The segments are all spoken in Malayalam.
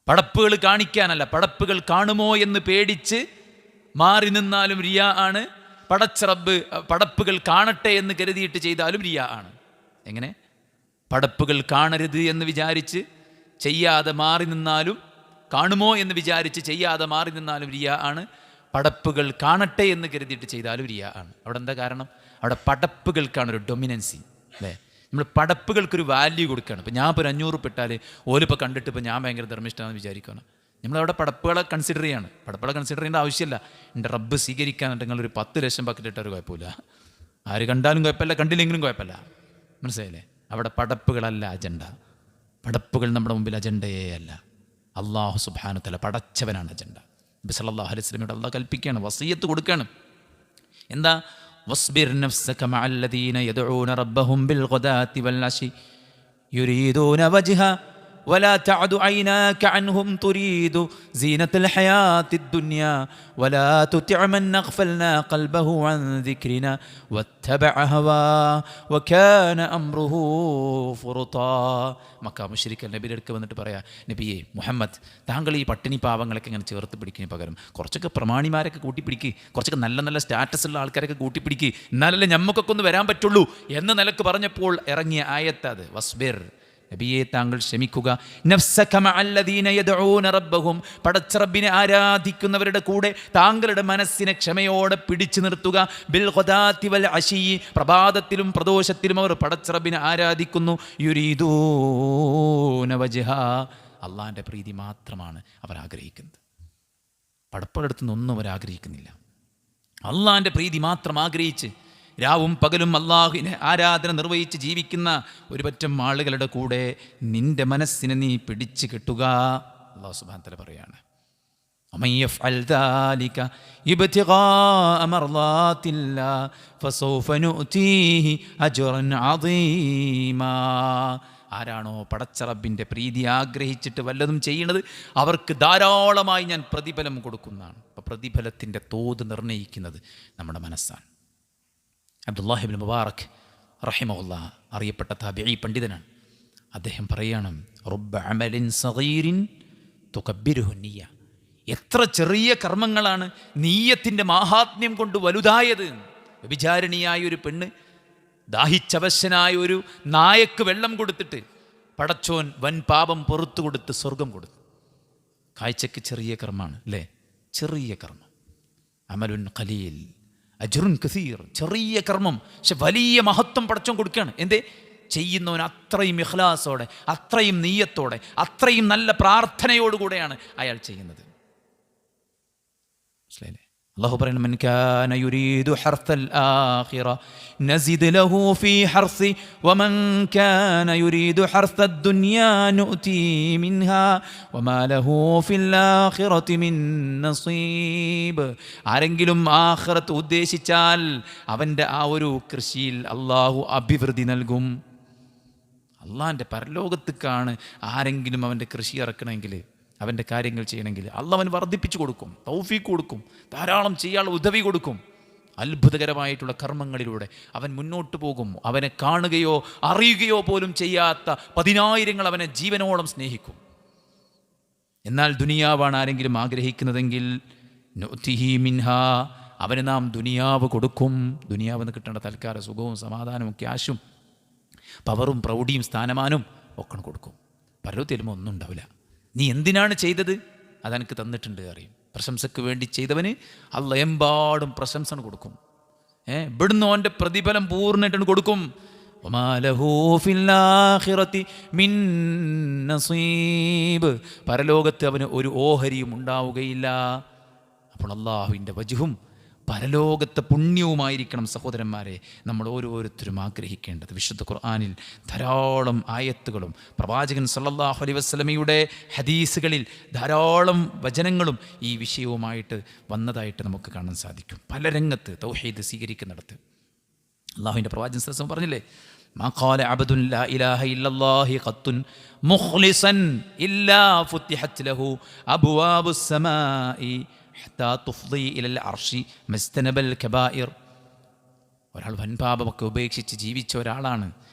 പടപ്പുകൾ കാണിക്കാനല്ല, പടപ്പുകൾ കാണുമോ എന്ന് പേടിച്ച് മാറി നിന്നാലും റിയാ ആണ്. പടച്ച റബ്ബ് പടപ്പുകൾ കാണട്ടെ എന്ന് കരുതിയിട്ട് ചെയ്താലും റിയാ ആണ്. എങ്ങനെ? പടപ്പുകൾ കാണരുത് എന്ന് വിചാരിച്ച് ചെയ്യാതെ മാറി നിന്നാലും, കാണുമോ എന്ന് വിചാരിച്ച് ചെയ്യാതെ മാറി നിന്നാലും റിയാ ആണ്. പടപ്പുകൾ കാണട്ടെ എന്ന് കരുതിയിട്ട് ചെയ്താലും റിയാ ആണ്. അവിടെ എന്താ കാരണം? അവിടെ പടപ്പുകൾക്കാണൊരു ഡൊമിനൻസി, അല്ലേ? നമ്മൾ പടപ്പുകൾക്കൊരു വാല്യൂ കൊടുക്കുകയാണ്. ഇപ്പോൾ ഞാൻ ഇപ്പോൾ ഒരു 500 ഇട്ടാൽ ഓലിപ്പോൾ കണ്ടിട്ട് ഇപ്പോൾ ഞാൻ ഭയങ്കര ധർമ്മിഷ്ടമാണെന്ന് വിചാരിക്കുകയാണ്. നമ്മളവിടെ പടപ്പുകളെ കൺസിഡർ ചെയ്യാണ്. പടപ്പുകളെ കൺസിഡർ ചെയ്യേണ്ട ആവശ്യമില്ല. എൻ്റെ റബ്ബ് സ്വീകരിക്കാനായിട്ട് നിങ്ങളൊരു 10 ലക്ഷം ബക്കറ്റ് ഇട്ടൊരു കുഴപ്പമില്ല. ആര് കണ്ടാലും കുഴപ്പമില്ല, കണ്ടില്ലെങ്കിലും കുഴപ്പമില്ല. മനസ്സിലായില്ലേ? അവിടെ പടപ്പുകളല്ല അജണ്ട. പടപ്പുകൾ നമ്മുടെ മുമ്പിൽ അജണ്ടയേ അല്ല. അള്ളാഹു സുബ്ഹാനഹു വതആല പടച്ചവനാണ് അജണ്ട. നബി സല്ലല്ലാഹു അലൈഹി വസല്ലമയോട് അള്ളാഹ് കൽപ്പിക്കുകയാണ്, വസിയത്ത് കൊടുക്കുകയാണ്. എന്താ? വസ്ബിർ നഫ്സക മഅല്ലദീന യദ്ഊന റബ്ബഹും ബിൽഗദാത്തി വൽഅശി യുരീദൂന വജ്ഹ ولا تعد عيناك عنهم تريد زينة الحياة الدنيا ولا تطع من أغفلنا قلبه عن ذكرنا واتبع هواه وكان أمره فرطا. മക്ക മുശ്രിക്കൽ നബിയുടെ അടുക്ക് വന്നിട്ട് പറയാ, നബിയെ മുഹമ്മദ്, താങ്കൾ ഈ പട്ടിണി പാവങ്ങളൊക്കെ ഇങ്ങനെ ചേർത്ത് പിടിക്കുന്നതിന് പകരം കുറച്ചൊക്കെ പ്രമാണിമാരൊക്കെ കൂട്ടിപ്പിടിക്കുക, കുറച്ചൊക്കെ നല്ല നല്ല സ്റ്റാറ്റസ് ഉള്ള ആൾക്കാരൊക്കെ കൂട്ടിപ്പിടിക്കുക, എന്നാലല്ലേ ഞമ്മക്കൊക്കെ ഒന്ന് വരാൻ പറ്റുള്ളൂ എന്ന നിലക്ക് പറഞ്ഞപ്പോൾ ഇറങ്ങിയ ആയത്തത് വസ്ബിർ, നബിയെ താങ്കൾ ക്ഷമിക്കുക. നഫ്സക മഅല്ലദീന യദ്ഊന റബ്ബഹും, പടച്ച റബ്ബിനെ ആരാധിക്കുന്നവരുടെ കൂടെ താങ്കളുടെ മനസ്സിനെ ക്ഷമയോടെ പിടിച്ചു നിർത്തുക. ബിൽ ഗദാത്തി വൽ അശി, പ്രഭാതത്തിലും പ്രദോഷത്തിലും അവർ പടച്ച റബ്ബിനെ ആരാധിക്കുന്നു. യുരീദൂന വജ്ഹ, അള്ളാഹിൻ്റെ പ്രീതി മാത്രമാണ് അവർ ആഗ്രഹിക്കുന്നത്. പടപ്പുകളെടുത്തുനിന്ന് ഒന്നും അവർ ആഗ്രഹിക്കുന്നില്ല. അള്ളാഹിൻ്റെ പ്രീതി മാത്രം ആഗ്രഹിച്ച് രാവും പകലും അള്ളാഹുവിനെ ആരാധന നിർവഹിച്ച് ജീവിക്കുന്ന ഒരു പറ്റം ആളുകളുടെ കൂടെ നിന്റെ മനസ്സിനെ നീ പിടിച്ചു കെട്ടുക. അല്ലാഹു സുബ്ഹാനഹു വതആല പറയാണ്, വമൻ യഫ്അൽ ദാലിക ഇബ്തിഗാഅ മർളാത്തില്ലാഹ് ഫസൗഫ നുഅ്തീഹി അജ്റൻ അദീമാ. ആരാണോ പടച്ച റബ്ബിൻ്റെ പ്രീതി ആഗ്രഹിച്ചിട്ട് വല്ലതും ചെയ്യുന്നത് അവർക്ക് ധാരാളമായി ഞാൻ പ്രതിഫലം കൊടുക്കുന്നതാണ്. അപ്പോൾ പ്രതിഫലത്തിൻ്റെ തോത് നിർണ്ണയിക്കുന്നത് നമ്മുടെ മനസ്സാണ്. അബ്ദുല്ലാഹി ഇബ്നു മുബാറക് റഹിമഹുല്ലാഹ് അറിയപ്പെട്ട താബിഈ പണ്ഡിതനാണ്. അദ്ദേഹം പറയണം, റുബ്ബ അമലിൻ സഗീരിൻ തുകബ്ബിറുഹു നിയ്യ. എത്ര ചെറിയ കർമ്മങ്ങളാണ് നീയത്തിൻ്റെ മാഹാത്മ്യം കൊണ്ട് വലുതായത്. വ്യഭിചാരിണിയായ ഒരു പെണ്ണ് ദാഹിച്ചവശനായ ഒരു നായക്ക് വെള്ളം കൊടുത്തിട്ട് പടച്ചോൻ വൻ പാപം പുറത്തു കൊടുത്ത് സ്വർഗം കൊടുത്തു. കാഴ്ചക്ക് ചെറിയ കർമ്മമാണ് അല്ലേ? ചെറിയ കർമ്മം. അമലുൻ ഖലീൽ അജ്റുൻ കസീർ. ചെറിയ കർമ്മം പക്ഷെ വലിയ മഹത്വം പടച്ചോൻ കൊടുക്കുകയാണ്. എന്തേ? ചെയ്യുന്നവൻ അത്രയും ഇഖ്ലാസോടെ, അത്രയും നീയത്തോടെ, അത്രയും നല്ല പ്രാർത്ഥനയോടുകൂടെയാണ് അയാൾ ചെയ്യുന്നത്. മനസ്സിലായില്ലേ? അല്ലാഹു പറയുന്നു, മൻ കാന യുരീദു ഹർസൽ ആഖിറ നസിദ് ലഹു ഫീ ഹർസി വമൻ കാന യുരീദു ഹർസദ് ദുനിയാ നുഅതി മിൻഹാ വമാ ലഹു ഫിൽ ആഖിറതി മിൻ നസീബ്. ആരെങ്കിലും ആഖിറത്ത് ഉദ്ദേശിച്ചാൽ അവൻ്റെ ആ ഒരു കൃഷിയിൽ അല്ലാഹു അഭിവൃദ്ധി നൽകും. അള്ളാഹിൻ്റെ പരലോകത്തേക്കാണ് ആരെങ്കിലും അവൻ്റെ കൃഷി ഇറക്കണമെങ്കിൽ, അവൻ്റെ കാര്യങ്ങൾ ചെയ്യണമെങ്കിൽ അള്ളാഹ് അവൻ വർദ്ധിപ്പിച്ചു കൊടുക്കും, തൗഫീഖ് കൊടുക്കും, ധാരാളം ചെയ്യാനുള്ള ഉദവി കൊടുക്കും. അത്ഭുതകരമായിട്ടുള്ള കർമ്മങ്ങളിലൂടെ അവൻ മുന്നോട്ട് പോകും. അവനെ കാണുകയോ അറിയുകയോ പോലും ചെയ്യാത്ത 10,000 അവനെ ജീവനോളം സ്നേഹിക്കും. എന്നാൽ ദുനിയാവാണ് ആരെങ്കിലും ആഗ്രഹിക്കുന്നതെങ്കിൽ നുഅ്തിഹി മിൻഹാ, അവന് നാം ദുനിയാവ് കൊടുക്കും. ദുനിയാവെന്ന് കിട്ടേണ്ട തൽക്കാല സുഖവും സമാധാനവും ക്യാഷും പവറും പ്രൗഢിയും സ്ഥാനമാനും ഒക്കെ കൊടുക്കും. പലരും തരുമ്പോൾ ഒന്നും ഉണ്ടാവില്ല. നീ എന്തിനാണ് ചെയ്തത് അതെനിക്ക് തന്നിട്ടുണ്ട് അറിയും. പ്രശംസയ്ക്ക് വേണ്ടി ചെയ്തവന് അല്ലാഹ് എമ്പാടും പ്രശംസ കൊടുക്കും. ഇവിടുന്ന് അവൻ്റെ പ്രതിഫലം പൂർണ്ണമായിട്ട് കൊടുക്കും. വമാ ലഹു ഫിൽ ആഖിറതി മിൻ നസീബ്, പരലോകത്ത് അവന് ഒരു ഓഹരിയും ഉണ്ടാവുകയില്ല. അപ്പോൾ അല്ലാഹുവിൻ്റെ വജ്ഹും പരലോകത്തെ പുണ്യവുമായിരിക്കണം സഹോദരന്മാരെ നമ്മൾ ഓരോരുത്തരും ആഗ്രഹിക്കേണ്ടത്. വിശുദ്ധ ഖുർആനിൽ ധാരാളം ആയത്തുകളും പ്രവാചകൻ സല്ലല്ലാഹു അലൈഹി വസല്ലമയുടെ ഹദീസുകളിൽ ധാരാളം വചനങ്ങളും ഈ വിഷയവുമായിട്ട് വന്നതായിട്ട് നമുക്ക് കാണാൻ സാധിക്കും. പല രംഗത്ത് തൗഹീദ് സ്വീകരിക്കുന്നിടത്ത് അള്ളാഹുവിൻ്റെ പ്രവാചകൻ സല്ലല്ലാഹു അലൈഹി വസല്ലം പറഞ്ഞില്ലേ, മാ ഖാല അബ്ദുൻ ലാ ഇലാഹ ഇല്ലല്ലാഹി ഖത്തുൻ മുഖ്ലിസൻ ഇല്ലാ ഫുത്തിഹത് ലഹു അബ്വാബുസ് സമാഇ ഹത്താ തുഫ്ദി ഇലൽ അർശി മസ്തനബൽ കബായിർ. ഒരാൾ വൻപാപമൊക്കെ ഉപേക്ഷിച്ച് ജീവിച്ച ഒരാളാണ്,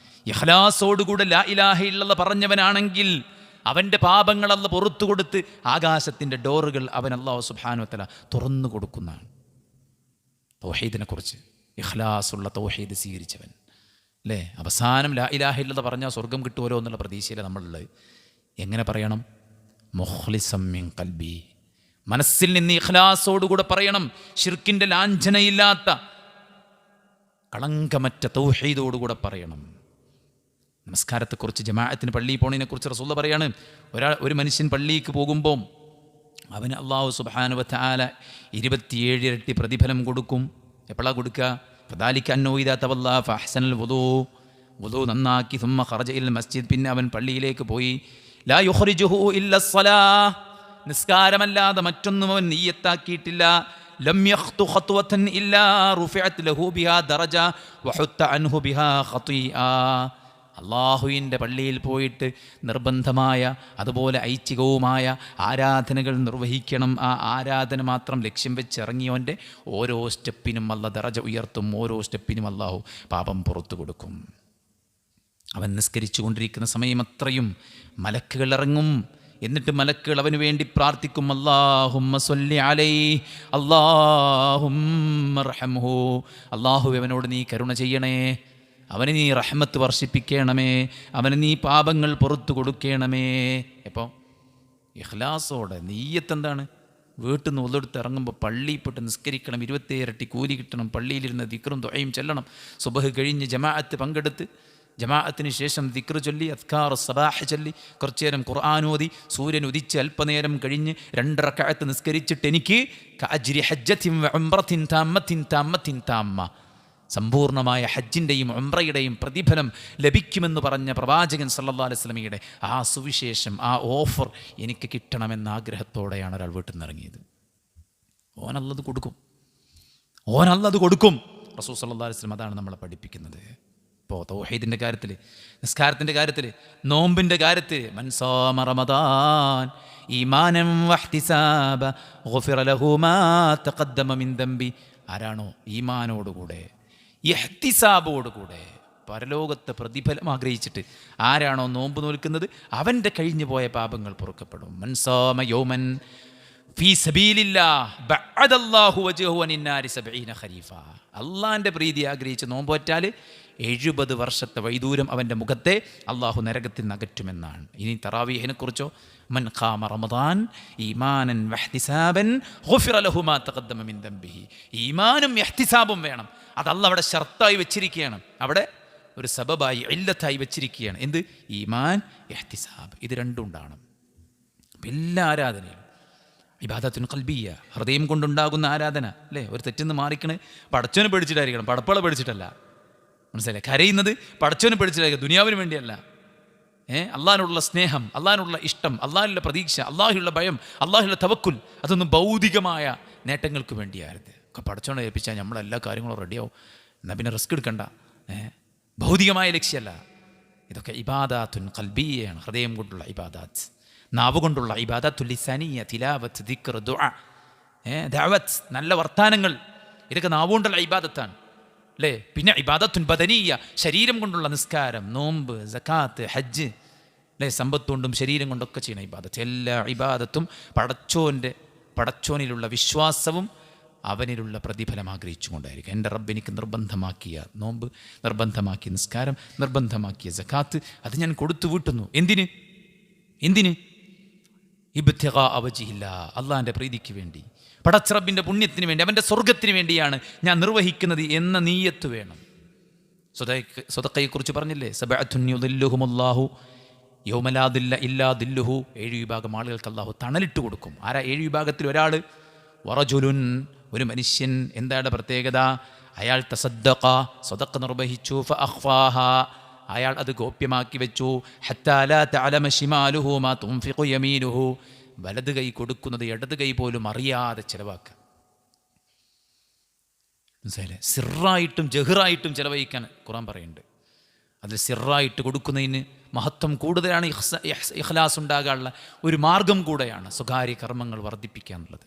ഇഖ്ലാസോടുകൂടെ ലാ ഇലാഹ ഇല്ലല്ലാഹ് പറഞ്ഞവനാണെങ്കിൽ അവൻ്റെ പാപങ്ങൾ അല്ലാഹു പുറത്തു കൊടുത്ത് ആകാശത്തിൻ്റെ ഡോറുകൾ അവൻ അല്ലാഹു സുബ്ഹാനഹു വ തആല തുറന്നു കൊടുക്കുന്നതാണ്. തൗഹീദിനെ കുറിച്ച്, ഇഖ്ലാസുള്ള തൗഹീദ് സ്വീകരിച്ചവൻ അല്ലേ, അവസാനം ലാ ഇലാഹ ഇല്ലല്ലാഹ് പറഞ്ഞാൽ സ്വർഗം കിട്ടുമല്ലോ എന്നുള്ള പ്രതീക്ഷയിലാണ് നമ്മളുള്ളത്. എങ്ങനെ പറയണം? മുഖ്ലിസം മിൻ ഖൽബി, മനസ്സിൽ നിന്ന് ഇഖ്ലാസോടുകൂടെ പറയണം. ശിർക്കിൻ്റെ ലാഞ്ചനയില്ലാത്ത കളങ്കമറ്റ തൗഹീദോടുകൂടെ പറയണം. നമസ്കാരത്തെക്കുറിച്ച്, ജമാഅത്തിന് പള്ളിയിൽ പോണതിനെക്കുറിച്ച് റസൂൽ പറയാണ്, ഒരു മനുഷ്യൻ പള്ളിക്ക് പോകുമ്പോൾ അവന് അല്ലാഹു സുബ്ഹാനഹു വ തആല 27 ഇരട്ടി പ്രതിഫലം കൊടുക്കും. എപ്പോഴാണ് കൊടുക്കുക? ഫദാലിക അന്നഹു ഇദാ തവല്ലാ ഫഅഹ്സനൽ വുളൂ നന്നാക്കി സുമ്മ ഖറജ ഇലൽ മസ്ജിദ്, പിന്നെ അവൻ പള്ളിയിലേക്ക് പോയി, ലാ യുഖ്രിജുഹു ഇല്ല സ്വലാഹ്, നിസ്കാരമല്ലാതെ മറ്റൊന്നും അവൻ നിയ്യത്താക്കിയിട്ടില്ല. ലം യഖ്തു ഖത്വതൻ ഇല്ലാ റുഫിഅത് ലഹു ബിഹാ ദറജ വഹുത്ത അൻഹു ബിഹാ ഖതീആ. അള്ളാഹുവിൻ്റെ പള്ളിയിൽ പോയിട്ട് നിർബന്ധമായ അതുപോലെ ഐച്ഛികവുമായ ആരാധനകൾ നിർവഹിക്കണം. ആ ആരാധന മാത്രം ലക്ഷ്യം വെച്ച് ഇറങ്ങിയവൻ്റെ ഓരോ സ്റ്റെപ്പിനും അല്ലാഹു ദറജ ഉയർത്തും, ഓരോ സ്റ്റെപ്പിനും അള്ളാഹു പാപം പുറത്തു കൊടുക്കും. അവൻ നിസ്കരിച്ചു കൊണ്ടിരിക്കുന്ന സമയം അത്രയും മലക്കുകൾ ഇറങ്ങും. എന്നിട്ട് മലക്കുകൾ അവന് വേണ്ടി പ്രാർത്ഥിക്കും, അല്ലാഹുമ്മ സ്വല്ലി അലൈഹി, അല്ലാഹുമ്മ റഹംഹു, അല്ലാഹു അവനോട് നീ കരുണ ചെയ്യണേ, അവന് നീ റഹ്മത്ത് വർഷിപ്പിക്കണമേ, അവന് നീ പാപങ്ങൾ പുറത്തു കൊടുക്കണമേ. എപ്പോൾ? ഇഖ്ലാസോടെ. നീയത്ത് എന്താണ്? വീട്ടിൽ നിന്ന് ഒന്നെടുത്ത് ഇറങ്ങുമ്പോൾ പള്ളിയിൽ പോയിട്ട് നിസ്കരിക്കണം, 27 ഇരട്ടി കൂലി കിട്ടണം, പള്ളിയിലിരുന്ന് ദിക്റും ദുആയും ചെല്ലണം, സുബഹ് കഴിഞ്ഞ് ജമാഅത്ത് പങ്കെടുത്ത് ജമാഅത്തിന് ശേഷം ദിക്ർ ചൊല്ലി, അദ്കാർ സബാഹ് ചൊല്ലി, കുറച്ചു നേരം ഖുർആൻ ഓതി, സൂര്യൻ ഉദിച്ച് അല്പനേരം കഴിഞ്ഞ് 2 റക്അത്ത് നിസ്കരിച്ചിട്ട് എനിക്ക് കഅജ്രി ഹജ്ജത്തിൻ വ ഉംറത്തിൻ താമ്മത്തിൻ താമ്മ, സമ്പൂർണ്ണമായ ഹജ്ജിൻ്റെയും ഉംറയുടെയും പ്രതിഫലം ലഭിക്കുമെന്ന് പറഞ്ഞ പ്രവാചകൻ സല്ലല്ലാഹു അലൈഹി വസല്ലമയുടെ ആ സുവിശേഷം, ആ ഓഫർ എനിക്ക് കിട്ടണമെന്ന ആഗ്രഹത്തോടെയാണ് ഒരാൾ വീട്ടിൽ നിന്ന് ഇറങ്ങിയത്. ഓനല്ലത് കൊടുക്കും, ഓനല്ലത് കൊടുക്കും. റസൂൽ സല്ലല്ലാഹു അലൈഹി വസല്ലം അതാണ് നമ്മളെ പഠിപ്പിക്കുന്നത്. ഇപ്പോൾ തൗഹീദിൻ്റെ കാര്യത്തിൽ, നിസ്കാരത്തിൻ്റെ കാര്യത്തിൽ, നോമ്പിൻ്റെ കാര്യത്തിൽ, മൻ സാമ റമദാൻ ഈമാനൻ വഹ്തിസാബ ഗുഫിറ ലഹു മാ തഖദ്ദമ മിൻ ദംബി, ആരാണോ ഈമാനോടുകൂടെ ഇഹ്തിസാബോടുകൂടെ പരലോകത്തെ പ്രതിഫലം ആഗ്രഹിച്ചിട്ട് ആരാണോ നോമ്പ് നോൽക്കുന്നത് അവൻ്റെ കഴിഞ്ഞു പോയ പാപങ്ങൾ പൊറുക്കപ്പെടും. മൻ സാമ യൗമൻ ഫീ സബീലില്ലാഹ് ബഅദല്ലാഹു വജ്ഹഹു അനിന്നാരി 70 ഖരീഫ, അള്ളാഹിൻ്റെ പ്രീതി ആഗ്രഹിച്ച് നോമ്പ് വറ്റാൽ 70 വർഷത്തെ വൈദൂരം അവൻ്റെ മുഖത്തെ അള്ളാഹു നരകത്തിൽ നിന്ന് അകറ്റുമെന്നാണ്. ഇനി തറാവീഹിനെ കുറിച്ചോ, മൻ ഖാമ റമദാൻ ഈമാനൻ വഹ്തിസാബൻ ഗുഫിറ ലഹു മാ തഖദ്ദമ മിൻ ദംബിഹി, ഈമാനും ഇഹ്തിസാബും വേണം. അത് അള്ളാഹ് അവിടെ ഷർത്തായി വെച്ചിരിക്കുകയാണ്, അവിടെ ഒരു സബബായി ഇല്ലത്തായി വെച്ചിരിക്കുകയാണ്. എന്ത്? ഈമാൻ ഇഹ്തിസാബ്, ഇത് രണ്ടും ഉണ്ടാകണം എല്ലാ ആരാധനയിലും. ഇബാദത്തുൻ ഖൽബിയ്യ, ഹൃദയം കൊണ്ടുണ്ടാകുന്ന ആരാധന അല്ലേ. ഒരു തെറ്റിന്ന് മാറിക്കണേ പടച്ചോനെ പേടിച്ചിട്ടായിരിക്കണം, പടപ്പള പേടിച്ചിട്ടല്ല. മനസ്സിലായി? കരയുന്നത് പടച്ചോനെ പേടിച്ചിട്ടായിരിക്കും, ദുനിയാവിന് വേണ്ടിയല്ല. അള്ളാഹിനുള്ള സ്നേഹം, അള്ളാഹിനുള്ള ഇഷ്ടം, അള്ളാഹിലുള്ള പ്രതീക്ഷ, അള്ളാഹിയുള്ള ഭയം, അള്ളാഹിലുള്ള തവക്കുൽ, അതൊന്നും ഭൗതികമായ നേട്ടങ്ങൾക്ക് വേണ്ടിയായിരുന്നു. ഒക്കെ പടച്ചോനെ ഏൽപ്പിച്ചാൽ നമ്മളെല്ലാ കാര്യങ്ങളും റെഡിയാവും, എന്നാൽ പിന്നെ റിസ്ക് എടുക്കണ്ട. ഭൗതികമായ ലക്ഷ്യമല്ല. ഇതൊക്കെ ഇബാദത്തുൻ ഖൽബിയ്യയാണ്, ഹൃദയം കൊണ്ടുള്ള ഇബാദത്ത്, നാവ് കൊണ്ടുള്ള ഇബാദത്തുൽ ലിസാനിയ്യ, തിലാവത്ത്, ദിക്ർ, ദുആ, ദഅവത്ത്, നല്ല വർത്താനങ്ങൾ, ഇതൊക്കെ നാവ് കൊണ്ടുള്ള ഇബാദത്താണ് അല്ലേ. പിന്നെ ഇബാദത്തുൻ ബദനിയ്യ, ശരീരം കൊണ്ടുള്ള നിസ്കാരം, നോമ്പ്, സക്കാത്ത്, ഹജ്ജ് അല്ലേ, സമ്പത്ത് കൊണ്ടും ശരീരം കൊണ്ടൊക്കെ ചെയ്യുന്ന ഇബാദത്ത്. എല്ലാ ഇബാദത്തും പടച്ചോനിലുള്ള വിശ്വാസവും അവനിലുള്ള പ്രതിഫലം ആഗ്രഹിച്ചുകൊണ്ടായിരിക്കും. എൻ്റെ റബ്ബ് എനിക്ക് നിർബന്ധമാക്കിയ നോമ്പ്, നിർബന്ധമാക്കിയ നിസ്കാരം, നിർബന്ധമാക്കിയ സക്കാത്ത്, അത് ഞാൻ കൊടുത്തു വീട്ടുന്നു. എന്തിന്? ഇബ്തിഗാ വജ്ഹില്ല, അള്ളാഹിൻ്റെ പ്രീതിക്ക് വേണ്ടി, പടച്ചറബിൻ്റെ പുണ്യത്തിന് വേണ്ടി, അവൻ്റെ സ്വർഗത്തിന് വേണ്ടിയാണ് ഞാൻ നിർവഹിക്കുന്നത് എന്ന നീയത്ത് വേണം. സ്വതക്കയെക്കുറിച്ച് പറഞ്ഞില്ലേ, സബഅത്തുൻ യുദില്ലുഹുമുല്ലാഹു യൗമ ലാ ദില്ല ഇല്ലാ ദില്ലുഹു, 7 വിഭാഗം ആളുകൾക്ക് അള്ളാഹു തണലിട്ട് കൊടുക്കും. ആരാ 7 വിഭാഗത്തിൽ ഒരാൾ? വറജുലുൻ, ഒരു മനുഷ്യൻ. എന്താണ് പ്രത്യേകത? അയാൾ തസദ്ദഖ, സ്വതക്ക നിർവഹിച്ചു, ഫഅഖ്ഫാഹ, അയാൾ അത് ഗോപ്യമാക്കി വെച്ചു, ഹത്താ ലാ തഅലമ ശിമാലുഹു മാ തുൻഫിഖു യമീനുഹു, വലത് കൈ കൊടുക്കുന്നത് ഇടത് കൈ പോലും അറിയാതെ ചിലവാക്കുക. മനസ്സിലായില്ലേ? സിറായിട്ടും ജഹ്റായിട്ടും ചിലവഴിക്കാൻ ഖുർആൻ പറയുന്നുണ്ട്. അതിൽ സിറായിട്ട് കൊടുക്കുന്നതിന് മഹത്വം കൂടുതലാണ്. ഇഖ്ലാസ് ഉണ്ടാകാനുള്ള ഒരു മാർഗം കൂടെയാണ് സ്വകാര്യ കർമ്മങ്ങൾ വർദ്ധിപ്പിക്കുക എന്നുള്ളത്.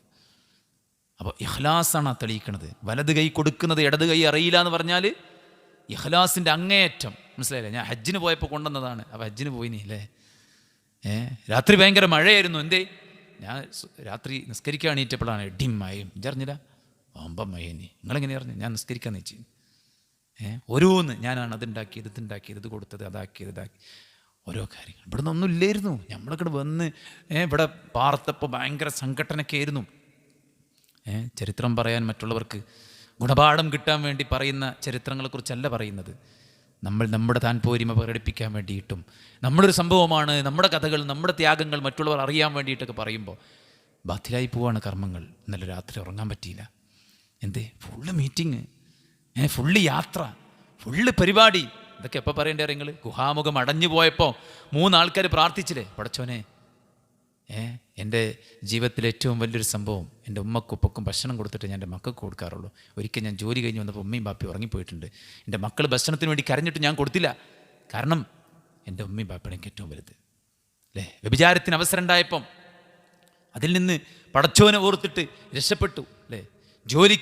അപ്പോൾ ഇഖ്ലാസാണ് തെളിയിക്കുന്നത്. വലത് കൈ കൊടുക്കുന്നത് ഇടത് കൈ അറിയില്ല എന്ന് പറഞ്ഞാൽ ഇഖ്ലാസിൻ്റെ അങ്ങേയറ്റം. മനസ്സിലായില്ലേ? ഞാൻ ഹജ്ജിന് പോയപ്പോൾ കൊണ്ടുവന്നതാണ്. അപ്പോൾ ഹജ്ജിന് പോയില്ലേ, രാത്രി ഭയങ്കര മഴയായിരുന്നു. എന്തേ? ഞാൻ രാത്രി നിസ്കരിക്കാൻ എണീറ്റപ്പോഴാണ് ഇടിയും മഴയും. ഇതറിഞ്ഞില്ല? ഒമ്പം മഴേനി. നിങ്ങളെങ്ങനെ അറിഞ്ഞു? ഞാൻ നിസ്കരിക്കാൻ വെച്ച് ഓരോന്ന് ഞാനാണ് അതുണ്ടാക്കിയത്, ഇതുണ്ടാക്കിയത്, ഇത് കൊടുത്തത്, അതാക്കിയത്, ഇതാക്കി ഓരോ കാര്യങ്ങൾ. ഇവിടെ നിന്നൊന്നും ഇല്ലായിരുന്നു. നമ്മളൊക്കെ വന്ന് ഇവിടെ പാർത്തപ്പോൾ ഭയങ്കര സംഘടനയൊക്കെ ആയിരുന്നു. ചരിത്രം പറയാൻ മറ്റുള്ളവർക്ക് ഗുണപാഠം കിട്ടാൻ വേണ്ടി പറയുന്ന ചരിത്രങ്ങളെക്കുറിച്ചല്ല പറയുന്നത്. നമ്മൾ നമ്മുടെ താൻപോരിമ പ്രകടിപ്പിക്കാൻ വേണ്ടിയിട്ടും നമ്മളൊരു സംഭവമാണ്, നമ്മുടെ കഥകൾ, നമ്മുടെ ത്യാഗങ്ങൾ മറ്റുള്ളവർ അറിയാൻ വേണ്ടിയിട്ടൊക്കെ പറയുമ്പോൾ ബാധിലായി പോവാണ് കർമ്മങ്ങൾ. ഇന്നലെ രാത്രി ഉറങ്ങാൻ പറ്റിയില്ല. എന്തേ? ഫുള്ള് മീറ്റിങ്, ഫുള്ള് യാത്ര, ഫുള്ള് പരിപാടി. ഇതൊക്കെ എപ്പോൾ പറയേണ്ടേ? നിങ്ങൾ ഗുഹാമുഖം അടഞ്ഞു പോയപ്പോൾ 3 ആൾക്കാർ പ്രാർത്ഥിച്ചില്ലേ, പടച്ചോനെ എൻ്റെ ജീവിതത്തിലെ ഏറ്റവും വലിയൊരു സംഭവം, എൻ്റെ ഉമ്മക്കും ഉപ്പക്കും ഭക്ഷണം കൊടുത്തിട്ട് ഞാൻ എൻ്റെ മക്കൾക്ക് കൊടുക്കാറുള്ളൂ. ഒരിക്കൽ ഞാൻ ജോലി കഴിഞ്ഞ് വന്നപ്പോൾ ഉമ്മയും ബാപ്പി ഉറങ്ങിപ്പോയിട്ടുണ്ട്. എൻ്റെ മക്കൾ ഭക്ഷണത്തിന് വേണ്ടി കരഞ്ഞിട്ട് ഞാൻ കൊടുത്തില്ല. കാരണം എൻ്റെ ഉമ്മയും ബാപ്പയാണ് എനിക്ക് ഏറ്റവും വലുത്. അല്ലേ? വ്യഭിചാരത്തിന് അവസരം ഉണ്ടായപ്പം അതിൽ നിന്ന് പടച്ചോനെ ഓർത്തിട്ട് രക്ഷപ്പെട്ടു. അല്ലേ? ജോലി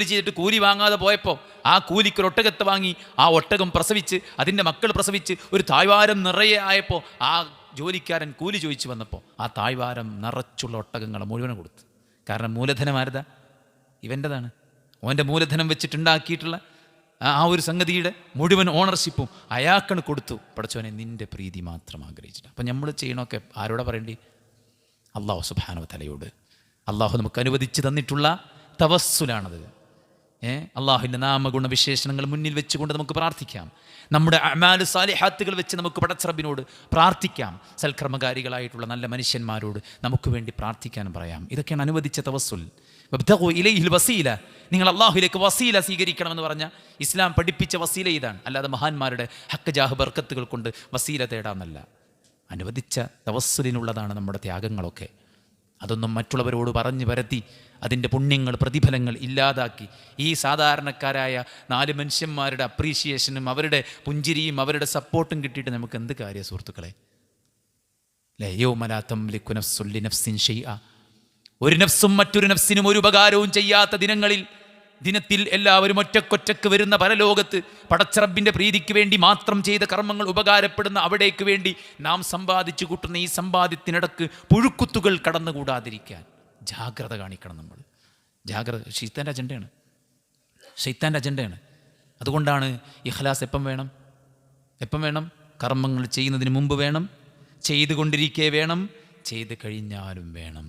ചെയ്തിട്ട് കൂലി വാങ്ങാതെ പോയപ്പോൾ ആ കൂലിക്ക് ഒരു ഒട്ടകത്തെ വാങ്ങി, ആ ഒട്ടകം പ്രസവിച്ച്, അതിൻ്റെ മക്കൾ പ്രസവിച്ച് ഒരു താഴ്വാരം നിറയെ ആയപ്പോൾ ആ ജോലിക്കാരൻ കൂലി ചോദിച്ചു വന്നപ്പോൾ ആ താഴ്വാരം നിറച്ചുള്ള ഒട്ടകങ്ങളെ മുഴുവൻ കൊടുത്തു. കാരണം മൂലധനം ആരതാ? ഇവൻ്റെതാണ്. ഓൻ്റെ മൂലധനം വെച്ചിട്ടുണ്ടാക്കിയിട്ടുള്ള ആ ഒരു സംഗതിയുടെ മുഴുവൻ ഓണർഷിപ്പും അയാൾക്കാണ് കൊടുത്തു. പടച്ചോനെ നിൻ്റെ പ്രീതി മാത്രം ആഗ്രഹിച്ചിട്ട്. അപ്പം നമ്മൾ ചെയ്യണമൊക്കെ ആരോടാ പറയേണ്ടി? അള്ളാഹു സുബ്ഹാനഹു വ തആലയോട്. അള്ളാഹു നമുക്ക് അനുവദിച്ച് തന്നിട്ടുള്ള തവസ്സുലാണത്. അള്ളാഹുവിൻ്റെ നാമഗുണവിശേഷണങ്ങൾ മുന്നിൽ വെച്ചുകൊണ്ട് നമുക്ക് പ്രാർത്ഥിക്കാം. നമ്മുടെ അഅ്മാലു സാലിഹാത്തുകൾ വെച്ച് നമുക്ക് പടച്ചറബിനോട് പ്രാർത്ഥിക്കാം. സൽക്കർമ്മകാരികളായിട്ടുള്ള നല്ല മനുഷ്യന്മാരോട് നമുക്ക് വേണ്ടി പ്രാർത്ഥിക്കാനും പറയാം. ഇതൊക്കെയാണ് അനുവദിച്ച തവസ്സുൽ. വബ്തഗൂ ഇലൈഹിൽ വസീല, നിങ്ങൾ അള്ളാഹുലേക്ക് വസീല സ്വീകരിക്കണമെന്ന് പറഞ്ഞ ഇസ്ലാം പഠിപ്പിച്ച വസീല ഇതാണ്. അല്ലാതെ മഹാന്മാരുടെ ഹക്ക് ജാഹ് ബർക്കത്തുകൾ കൊണ്ട് വസീല തേടാമെന്നല്ല. അനുവദിച്ച തവസ്സുലിനുള്ളതാണ് നമ്മുടെ ത്യാഗങ്ങളൊക്കെ. അതൊന്നും മറ്റുള്ളവരോട് പറഞ്ഞു പരത്തി അതിൻ്റെ പുണ്യങ്ങൾ, പ്രതിഫലങ്ങൾ ഇല്ലാതാക്കി ഈ സാധാരണക്കാരായ 4 മനുഷ്യന്മാരുടെ അപ്രീഷിയേഷനും അവരുടെ പുഞ്ചിരിയും അവരുടെ സപ്പോർട്ടും കിട്ടിയിട്ട് നമുക്ക് എന്ത് കാര്യം സുഹൃത്തുക്കളെ? യൗമ ലാ തംലികു നഫ്സുൻ ലിനഫ്സിൻ ഷൈഅ, ഒരു നഫ്സും മറ്റൊരു നഫ്സിനും ഒരു ഉപകാരവും ചെയ്യാത്ത ദിനത്തിൽ എല്ലാവരും ഒറ്റക്കൊറ്റക്ക് വരുന്ന പരലോകത്ത് പടച്ചറബിൻ്റെ പ്രീതിക്ക് വേണ്ടി മാത്രം ചെയ്ത കർമ്മങ്ങൾ ഉപകാരപ്പെടുന്ന അവിടേക്ക് വേണ്ടി നാം സമ്പാദിച്ചു കൂട്ടുന്ന ഈ സമ്പാദ്യത്തിനിടക്ക് പുഴുക്കുത്തുകൾ കടന്നുകൂടാതിരിക്കാൻ ജാഗ്രത കാണിക്കണം. നമ്മൾ ജാഗ്രത ശൈത്താൻ്റെ അജണ്ടയാണ്. അതുകൊണ്ടാണ് ഇഖ്ലാസ് എപ്പം വേണം? കർമ്മങ്ങൾ ചെയ്യുന്നതിന് മുമ്പ് വേണം, ചെയ്തുകൊണ്ടിരിക്കെ വേണം, ചെയ്ത് കഴിഞ്ഞാലും വേണം.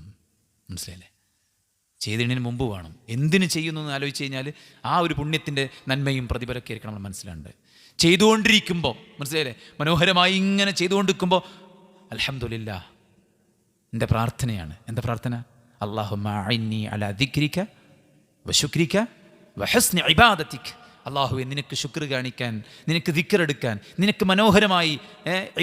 മനസ്സിലായില്ലേ? ചെയ്തതിന് മുമ്പ് വേണം. എന്തിന് ചെയ്യുന്നു എന്ന് ആലോചിച്ച് കഴിഞ്ഞാൽ ആ ഒരു പുണ്യത്തിൻ്റെ നന്മയും പ്രതിഫലമൊക്കെ ആയിരിക്കണം നമ്മൾ മനസ്സിലാണ്ട്. ചെയ്തുകൊണ്ടിരിക്കുമ്പോൾ മനസ്സിലായില്ലേ? മനോഹരമായി ഇങ്ങനെ ചെയ്തുകൊണ്ടിരിക്കുമ്പോൾ അൽഹംദുലില്ലാ എൻ്റെ പ്രാർത്ഥനയാണ്. എന്താ പ്രാർത്ഥന? അല്ലാഹുമ്മ അഇന്നി അലാ ദിക്രിക വശുക്രിക വഹസ്നി ഇബാദതിക. അല്ലാഹുവേ നിനക്ക് ശുക്ർ കാണിക്കാൻ, നിനക്ക് ദിക്റെടുക്കാൻ, നിനക്ക് മനോഹരമായി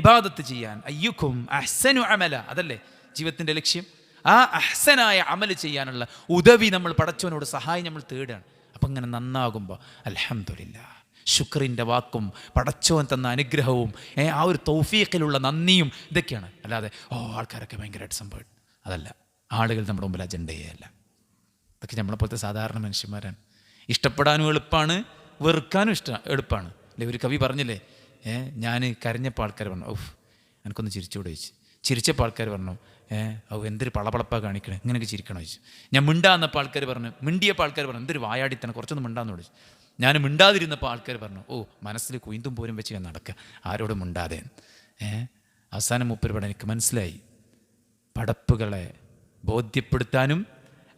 ഇബാദത്ത് ചെയ്യാൻ. അയ്യുക്കും അഹ്സനു അമല, അതല്ലേ ജീവിതത്തിൻ്റെ ലക്ഷ്യം? ആ അഹ്സനായ അമല് ചെയ്യാനുള്ള ഉദവി നമ്മൾ പടച്ചവനോട് സഹായം നമ്മൾ തേടുകയാണ്. അപ്പം ഇങ്ങനെ നന്നാകുമ്പോൾ അൽഹംദുലില്ലാ, ശുക്രിൻ്റെ വാക്കും പടച്ചവൻ തന്ന അനുഗ്രഹവും ആ ഒരു തൗഫീഖിലുള്ള നന്ദിയും ഇതൊക്കെയാണ്. അല്ലാതെ ആൾക്കാരൊക്കെ ഭയങ്കരമായിട്ട് സംഭവം അതല്ല. ആളുകൾ നമ്മുടെ മുമ്പിൽ അജണ്ടയേ അല്ല. ഇതൊക്കെ നമ്മളെപ്പോലത്തെ സാധാരണ മനുഷ്യന്മാരാണ്. ഇഷ്ടപ്പെടാനും എളുപ്പമാണ്, വെറുക്കാനും എളുപ്പമാണ്. അല്ലേ? ഒരു കവി പറഞ്ഞില്ലേ, ഞാൻ കരഞ്ഞപ്പോൾ ആൾക്കാർ പറഞ്ഞു ഓഫ് എനിക്കൊന്ന് ചിരിച്ചുകൂടെ ചോദിച്ചു. ചിരിച്ചപ്പോൾ ആൾക്കാർ പറഞ്ഞു എന്തൊരു പളപളപ്പാ കാണിക്കണേ, ഇങ്ങനെയൊക്കെ ചിരിക്കണോ ചോദിച്ചു. ഞാൻ മിണ്ടാന്നപ്പോൾ ആൾക്കാർ പറഞ്ഞു, മിണ്ടിയപ്പോൾ ആൾക്കാർ പറഞ്ഞു എന്തൊരു വായാടിത്തന്നെ, കുറച്ചൊന്നും മിണ്ടാന്ന് ചോദിച്ചു. ഞാൻ മിണ്ടാതിരുന്നപ്പോൾ ആൾക്കാർ പറഞ്ഞു മനസ്സിൽ കുയിന്തും പോരും വെച്ച് ഞാൻ നടക്കുക, ആരോടും മിണ്ടാതെ. അവസാനം മൂപ്പര് എനിക്ക് മനസ്സിലായി, പടപ്പുകളെ ബോധ്യപ്പെടുത്താനും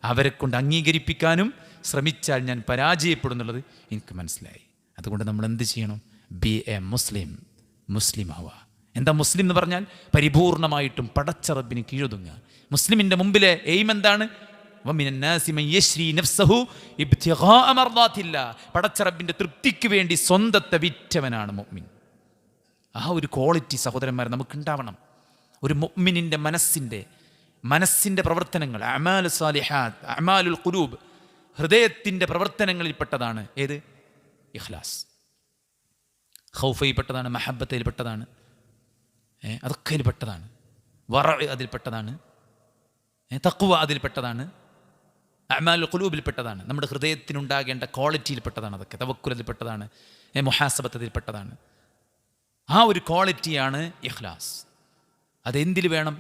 അവരെ കൊണ്ട് അംഗീകരിപ്പിക്കാനും ശ്രമിച്ചാൽ ഞാൻ പരാജയപ്പെടുന്നുള്ളത് എനിക്ക് മനസ്സിലായി. അതുകൊണ്ട് നമ്മൾ എന്ത് ചെയ്യണം? ബി എ മുസ്ലിം ആവുക. എന്താ മുസ്ലിം എന്ന് പറഞ്ഞാൽ? പരിപൂർണമായിട്ടും പടച്ചറബിന് കീഴൊതുങ്ങുക. മുസ്ലിമിൻ്റെ മുമ്പിലെ എയിം എന്താണ്? പടച്ചറബിൻ്റെ തൃപ്തിക്ക് വേണ്ടി സ്വന്തത്തെ വിറ്റവനാണ് മുഅ്മിൻ. ആ ഒരു ക്വാളിറ്റി സഹോദരന്മാരെ നമുക്കുണ്ടാവണം. ഒരു മുഅ്മിനിൻ്റെ മനസ്സിൻ്റെ പ്രവർത്തനങ്ങൾ, അഅ്മാലു സാലിഹാത്ത്, അഅ്മാലുൽ ഖുലൂബ്, ഹൃദയത്തിൻ്റെ പ്രവർത്തനങ്ങളിൽപ്പെട്ടതാണ് ഏത്? ഇഖ്ലാസ്. ഖൗഫയിൽപ്പെട്ടതാണ്, മഹബ്ബത്തിൽപ്പെട്ടതാണ്, അതൊക്കെ അതിൽപ്പെട്ടതാണ്. വറ അതിൽപ്പെട്ടതാണ്, തഖ്വ അതിൽപ്പെട്ടതാണ്, അഅ്മാലുൽ ഖുലൂബിൽപ്പെട്ടതാണ്. നമ്മുടെ ഹൃദയത്തിനുണ്ടാകേണ്ട ക്വാളിറ്റിയിൽപ്പെട്ടതാണ് അതൊക്കെ. തവക്കുലിൽപ്പെട്ടതാണ്, മുഹാസബത്തിൽപ്പെട്ടതാണ്. ആ ഒരു ക്വാളിറ്റിയാണ് ഇഖ്ലാസ്. അതെന്തിൽ വേണം?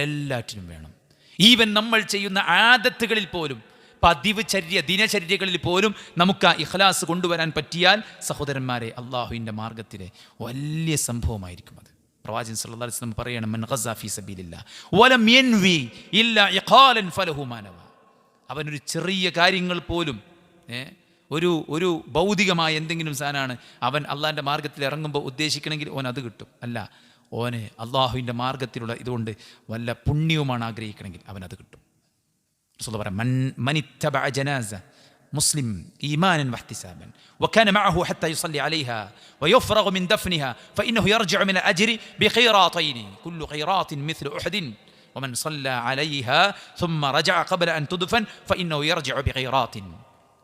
എല്ലാറ്റിനും വേണം. ഈവൻ നമ്മൾ ചെയ്യുന്ന ആദത്തുകളിൽ പോലും, പതിവ് ദിനചര്യകളിൽ പോലും നമുക്ക് ആ ഇഖ്ലാസ് കൊണ്ടുവരാൻ പറ്റിയാൽ സഹോദരന്മാരെ, അള്ളാഹുവിൻ്റെ മാർഗത്തിലെ വലിയ സംഭവമായിരിക്കും അത്. പ്രവാചകൻ സല്ലല്ലാഹു അലൈഹി വസല്ലം പറയണം, മൻ ഗസ്സാ ഫീ സബീലില്ലാഹ് വലം യൻവി ഇല്ലാ ഇഖാലൻ ഫലഹു മാ നവ. അവനൊരു ചെറിയ കാര്യങ്ങൾ പോലും, ഒരു ഭൗതികമായ എന്തെങ്കിലും സാധനമാണ് അവൻ അള്ളാഹിൻ്റെ മാർഗത്തിൽ ഇറങ്ങുമ്പോൾ ഉദ്ദേശിക്കണമെങ്കിൽ ഓൻ അത് കിട്ടും. അല്ല, ഓന് അള്ളാഹുവിൻ്റെ മാർഗത്തിലുള്ള ഇതുകൊണ്ട് വല്ല പുണ്യവുമാണ് ആഗ്രഹിക്കണമെങ്കിൽ അവനത് കിട്ടും. റസൂൽ പറയാം, മൻ ഇത്തബഅ ജനാസ മുസ്ലിം ഈമാനൻ വഹ്തിസാബൻ വകാന മഅഹു ഹത്താ യുസല്ലി അലൈഹാ വയുഫ്റഗ മിൻ ദഫ്നിഹാ ഫഇന്നഹു യർജിഉ മിനൽ അജ്രി ബിഖൈറാതൈൻ കുല്ലു ഖൈറാത്തിൻ മിസ്ലു ഉഹദിൻ വമൻ സല്ല അലൈഹാ സുമ്മ റജഅ ഖബ്ല അൻ തുദ്ഫൻ ഫഇന്നഹു യർജിഉ ബിഖൈറാത്തിൻ.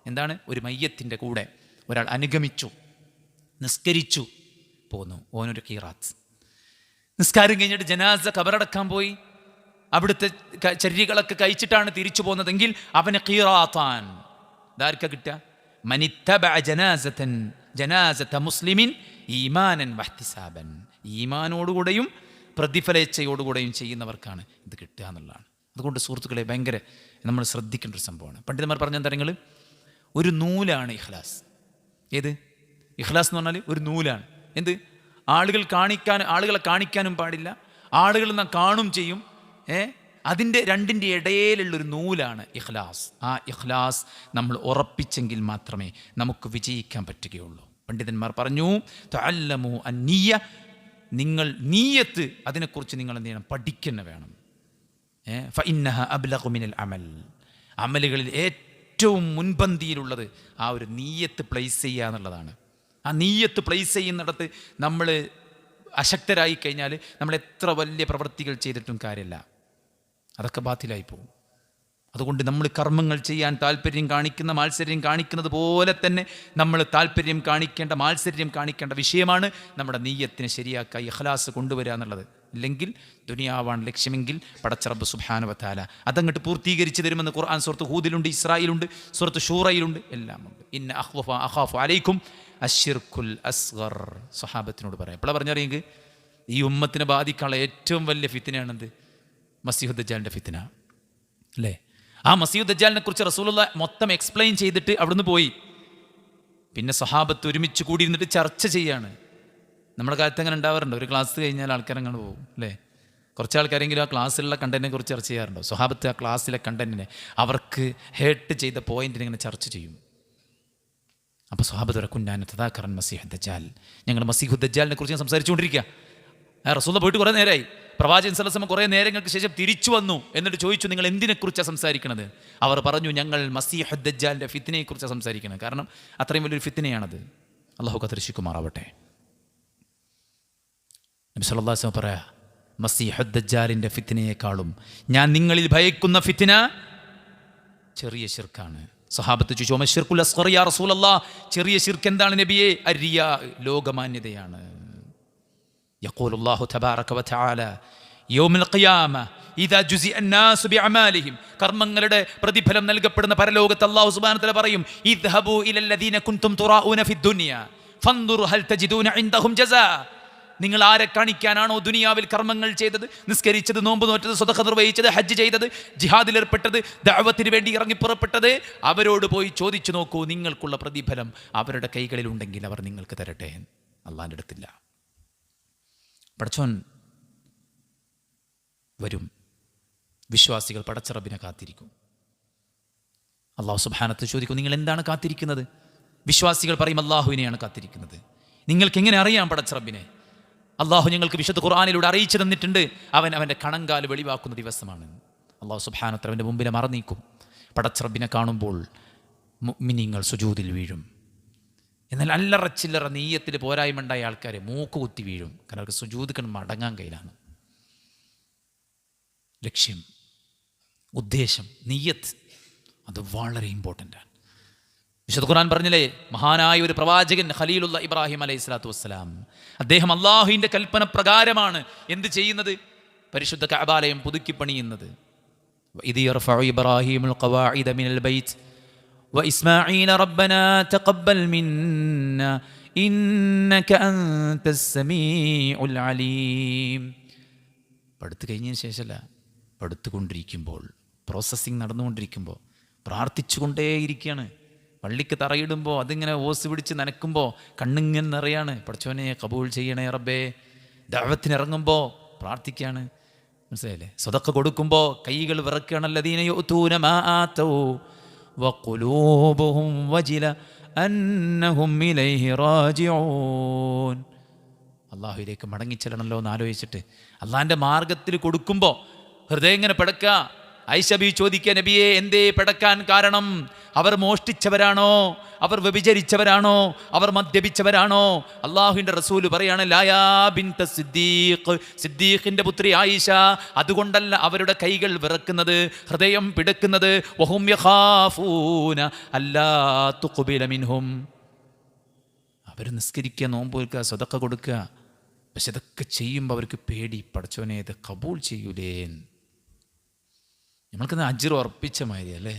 എന്താണ്? ഒരു മയ്യത്തിൻ്റെ കൂടെ ഒരാൾ അനുഗമിച്ചു, നിസ്കരിച്ചു പോന്നു, ഓനൊരു ഖീറാത്ത്. നിസ്കാരം കഴിഞ്ഞിട്ട് ജനാസ ഖബറടക്കാൻ പോയി, അവിടുത്തെ ചര്യകളൊക്കെ കഴിച്ചിട്ടാണ് തിരിച്ചു പോകുന്നതെങ്കിൽ അവന് ഖീറാത്താൻ. ഇതാർക്ക കിട്ടുക? മനിത്തബഅ ജനാസത മുസ്ലിമിൻ ഈമാനൻ വഹ്തിസാബൻ. ഈമാനോടുകൂടെയും പ്രതിഫലേച്ഛയോടുകൂടെയും ചെയ്യുന്നവർക്കാണ് ഇത് കിട്ടുക എന്നുള്ളതാണ്. അതുകൊണ്ട് സുഹൃത്തുക്കളെ, ഭയങ്കര നമ്മൾ ശ്രദ്ധിക്കേണ്ട ഒരു സംഭവമാണ്. പണ്ഡിതന്മാർ പറഞ്ഞ തരങ്ങൾ, ഒരു നൂലാണ് ഇഖ്ലാസ്. ഏത്? ഇഖ്ലാസ് എന്ന് പറഞ്ഞാൽ ഒരു നൂലാണ്. എന്ത്? ആളുകളെ കാണിക്കാനും പാടില്ല, ആളുകൾ നാം കാണും ചെയ്യും. അതിൻ്റെ രണ്ടിൻ്റെ ഇടയിലുള്ളൊരു നൂലാണ് ഇഖ്ലാസ്. ആ ഇഖ്ലാസ് നമ്മൾ ഉറപ്പിച്ചെങ്കിൽ മാത്രമേ നമുക്ക് വിജയിക്കാൻ പറ്റുകയുള്ളൂ. പണ്ഡിതന്മാർ പറഞ്ഞു, തഅല്ലമു അന്നിയ്യ, നിങ്ങൾ നീയത്ത്, അതിനെക്കുറിച്ച് നിങ്ങൾ എന്ത് ചെയ്യണം? പഠിക്കുന്ന വേണം. ഫഇന്നഹ അബ്ലഗു മിനൽ അമൽ. അമലുകളിൽ ഏറ്റവും മുൻപന്തിയിലുള്ളത് ആ ഒരു നീയത്ത് പ്ലേസ് ചെയ്യുക എന്നുള്ളതാണ്. ആ നീയത്ത് പ്ലേസ് ചെയ്യുന്നിടത്ത് നമ്മൾ അശക്തരായി കഴിഞ്ഞാൽ നമ്മൾ എത്ര വലിയ പ്രവൃത്തികൾ ചെയ്തിട്ടും കാര്യമില്ല, അതൊക്കെ ബാത്തിലായി പോകും. അതുകൊണ്ട് നമ്മൾ കർമ്മങ്ങൾ ചെയ്യാൻ താല്പര്യം കാണിക്കുന്ന, മാത്സര്യം കാണിക്കുന്നത് പോലെ തന്നെ നമ്മൾ താല്പര്യം കാണിക്കേണ്ട, മാത്സര്യം കാണിക്കേണ്ട വിഷയമാണ് നമ്മുടെ നീയത്തിനെ ശരിയാക്കുക, ഇഖ്ലാസ് കൊണ്ടുവരിക എന്നുള്ളത്. ഇല്ലെങ്കിൽ ദുനിയാവാണ് ലക്ഷ്യമെങ്കിൽ പടച്ച റബ്ബ് സുബ്ഹാനഹു വ തആല അതങ്ങോട്ട് പൂർത്തീകരിച്ച് തരുമെന്ന് ഖുർആൻ സൂറത്ത് ഹൂദിലുണ്ട്, ഇസ്രായിലുണ്ട്, സൂറത്ത് ഷൂറയിലുണ്ട്, എല്ലാം ഉണ്ട്. ഇന്ന അഖാഫു അലൈക്കും അശ്ശിർക്കുൽ അസ്ഗർ. സ്വഹാബത്തിനോട് പറയാം. എപ്പോഴാണ് പറഞ്ഞറിയെങ്കിൽ ഈ ഉമ്മത്തിനെ ബാധിക്കാനുള്ള ഏറ്റവും വലിയ ഫിത്നയാണെന്ത്? മസീഹു ദജ്ജാലിൻ്റെ ഫിത്ന അല്ലേ? ആ മസീഹു ദജ്ജാലിനെ കുറിച്ച് റസൂലുള്ളാഹി മൊത്തം എക്സ്പ്ലെയിൻ ചെയ്തിട്ട് അവിടുന്ന് പോയി. പിന്നെ സ്വഹാബത്ത് ഒരുമിച്ച് കൂടിയിരുന്നിട്ട് ചർച്ച ചെയ്യാണ്. നമ്മുടെ കാലത്ത് അങ്ങനെ ഉണ്ടാവാറുണ്ട്, ഒരു ക്ലാസ് കഴിഞ്ഞാൽ ആൾക്കാരങ്ങനെ പോകും അല്ലേ? കുറച്ച് ആൾക്കാരെങ്കിലും ആ ക്ലാസ്സിലുള്ള കണ്ടന്റിനെ കുറിച്ച് ചർച്ച ചെയ്യാറുണ്ടോ? സ്വഹാബത്ത് ആ ക്ലാസ്സിലെ കണ്ടന്റിനെ, അവർക്ക് ഹേർട്ട് ചെയ്ത പോയിന്റിനെ ഇങ്ങനെ ചർച്ച ചെയ്യും. അപ്പോൾ സ്വഹാബത്ത് കുന്നാന തദാക്കറൻ മസീഹു ദജ്ജാൽ, ഞങ്ങൾ മസീഹു ദജ്ജാലിനെ കുറിച്ച് സംസാരിച്ചുകൊണ്ടിരിക്കുക. റസൂലുള്ളാഹി പോയിട്ട് കുറേ നേരമായി. പ്രവാചകൻ സല്ലല്ലാഹു അലൈഹി വസല്ലം കുറേ നേരങ്ങൾക്ക് ശേഷം തിരിച്ചു വന്നു. എന്നിട്ട് ചോദിച്ചു, നിങ്ങൾ എന്തിനെക്കുറിച്ചാണ് സംസാരിക്കുന്നത്? അവർ പറഞ്ഞു, ഞങ്ങൾ മസീഹു ദജ്ജാലിൻ്റെ ഫിത്നയെക്കുറിച്ചാണ് സംസാരിക്കുന്നത്. കാരണം അത്രയും വലിയൊരു ഫിത്നയാണത്. അല്ലാഹു കാത്തിരക്ഷിക്കുമാറാവട്ടെ. നബി സല്ലല്ലാഹു അലൈഹി വസല്ലം പറയാ, മസീഹു ദജ്ജാലിൻ്റെ ഫിത്നയെക്കാളും ഞാൻ നിങ്ങളിൽ ഭയക്കുന്ന ഫിത്ന ചെറിയ ശിർക്കാണ്. സഹാബത്ത് ചോദിച്ചു, വമ ശിർക്കുൽ അസ്ഗർ യാ റസൂലല്ലാഹ്, ചെറിയ ശിർക്ക് എന്താണ് നബിയേ? അരിയാ, ലോകമാന്യതയാണ്. യഖൂലുല്ലാഹു തബാറക വതആല യൗമൽ ഖിയാമ ഇദാ ജുസിഅ അന്നാസു ബിഅമാലിഹിം, കർമ്മങ്ങളുടെ പ്രതിഫലം നൽകപ്പെടുന്ന പരലോകത്ത് അല്ലാഹു സുബ്ഹാനഹു വതആല പറയും, ഇദ്ഹബൂ ഇലല്ലദീന കുൻതും തുറാഊന ഫിദ്ദുനിയ ഫൻദുർ ഹൽ തജിദൂന ഇൻദഹും ജസാ. നിങ്ങൾ ആരെ കാണിക്കാനാണോ ദുനിയാവിൽ കർമ്മങ്ങൾ ചെയ്തത്, നിസ്കരിച്ചത്, നോമ്പ് നോറ്റത്, സ്വതഖ നിർവഹിച്ചത്, ഹജ്ജ് ചെയ്തത്, ജിഹാദിലേർപ്പെട്ടത്, ദഅവത്തിന് വേണ്ടി ഇറങ്ങിപ്പുറപ്പെട്ടത്, അവരോട് പോയി ചോദിച്ചു നോക്കൂ, നിങ്ങൾക്കുള്ള പ്രതിഫലം അവരുടെ കൈകളിലുണ്ടെങ്കിൽ അവർ നിങ്ങൾക്ക് തരട്ടെ. അള്ളാഹിൻ്റെ അടുത്തില്ല. പടച്ചോൻ വരും, വിശ്വാസികൾ പടച്ച റബ്ബിനെ കാത്തിരിക്കും. അള്ളാഹു സുബ്ഹാനഹു ചോദിക്കും, നിങ്ങൾ എന്താണ് കാത്തിരിക്കുന്നത്? വിശ്വാസികൾ പറയും, അള്ളാഹുവിനെയാണ് കാത്തിരിക്കുന്നത്. നിങ്ങൾക്ക് എങ്ങനെ അറിയാം പടച്ച റബ്ബിനെ? അള്ളാഹു ഞങ്ങൾക്ക് വിശുദ്ധ ഖുർആനിലൂടെ അറിയിച്ചു തന്നിട്ടുണ്ട്. അവൻ അവൻ്റെ കണങ്കാല് വെളിവാക്കുന്ന ദിവസമാണ്. അള്ളാഹു സുബ്ഹാനഹു അവൻ്റെ മുമ്പിനെ മറന്നീക്കും. പടച്ച റബ്ബിനെ കാണുമ്പോൾ മുഅ്മിനീങ്ങൾ സുജൂദിൽ വീഴും. എന്നാൽ അല്ലറച്ചില്ലറ നീയത്തിൽ പോരായ്മണ്ടായ ആൾക്കാരെ മൂക്ക് കുത്തി വീഴും. കാരണം അവർക്ക് സുജൂദ് കണ്ട് മടങ്ങാൻ കയ്യിലാണ്. ലക്ഷ്യം, ഉദ്ദേശം, നീയത്ത്, അത് വളരെ ഇമ്പോർട്ടൻ്റാണ്. വിശുദ്ധ ഖുർആൻ പറഞ്ഞില്ലേ, മഹാനായ ഒരു പ്രവാചകൻ ഖലീലുള്ള ഇബ്രാഹിം അലൈഹി സ്വലാത്തു വസ്സലാം, അദ്ദേഹം അള്ളാഹുവിൻ്റെ കൽപ്പന പ്രകാരമാണ് എന്ത് ചെയ്യുന്നത്? പരിശുദ്ധ കഅബാലയം പുതുക്കി പണിയുന്നത്. ഇദ് യർഫഉ ഇബ്രാഹിമുൽ ഖവാഇദ മിനൽ ബൈത്ത് വഇസ്മാഈല റബ്ബനാ തഖബ്ബൽ മിന്നാ ഇന്നക അൻതസ് സമീഉൽ അലീം. പടുത്ത് കഴിഞ്ഞതിന് ശേഷമല്ല, പടുത്തുകൊണ്ടിരിക്കുമ്പോൾ, പ്രോസസ്സിങ് നടന്നുകൊണ്ടിരിക്കുമ്പോൾ പ്രാർത്ഥിച്ചുകൊണ്ടേയിരിക്കുകയാണ്. പള്ളിക്ക് തറയിടുമ്പോൾ അതിങ്ങനെ ഓസ് പിടിച്ച് നനക്കുമ്പോൾ കണ്ണിങ്ങനെ നിറയാണ്. പടച്ചോനെ കബൂൾ ചെയ്യണേ റബ്ബേ. ദഅവത്തിനിറങ്ങുമ്പോൾ പ്രാർത്ഥിക്കുകയാണ്. മനസ്സിലായില്ലേ? സദഖ കൊടുക്കുമ്പോൾ കൈകൾ വിറക്കുകയാണ്. അല്ലദീന യുഅ്തൂന മാ ആതൗ വഖുലൂബുഹും വജില അന്നഹും ഇലൈഹി റാജിഊൻ. അള്ളാഹുവിലേക്ക് മടങ്ങിച്ചെല്ലണമല്ലോ എന്ന് ആലോചിച്ചിട്ട് അള്ളാഹിൻ്റെ മാർഗത്തിൽ കൊടുക്കുമ്പോൾ ഹൃദയം ഇങ്ങനെ പിടക്കുക. ആയിഷ ബീവി ചോദിക്കുക, നബിയെ എന്തേ പിടക്കാൻ കാരണം? അവർ മോഷ്ടിച്ചവരാണോ? അവർ വ്യഭിചരിച്ചവരാണോ? അവർ മദ്യപിച്ചവരാണോ? അള്ളാഹുവിൻ്റെ റസൂല് പറയാണ്, ലായാ ബിൻത സിദ്ദീഖ്, സിദ്ദീഖിൻ്റെ പുത്രി ആയിഷ, അതുകൊണ്ടല്ല അവരുടെ കൈകൾ വിറക്കുന്നത്, ഹൃദയം പിടക്കുന്നത്. വഹും യഖാഫൂന അല്ലാ തുഖ്ബില മിൻഹും. അവർ നിസ്കരിക്കുക, നോമ്പ് വെക്കുക, സദഖ കൊടുക്കുക, പക്ഷെ ഇതൊക്കെ ചെയ്യുമ്പോൾ അവർക്ക് പേടി, പടച്ചോനെ ഇത് കബൂൾ ചെയ്യൂലേ. നമ്മൾക്കിന്ന് അജ്ർ ഉറപ്പിച്ച മാതിരി അല്ലേ?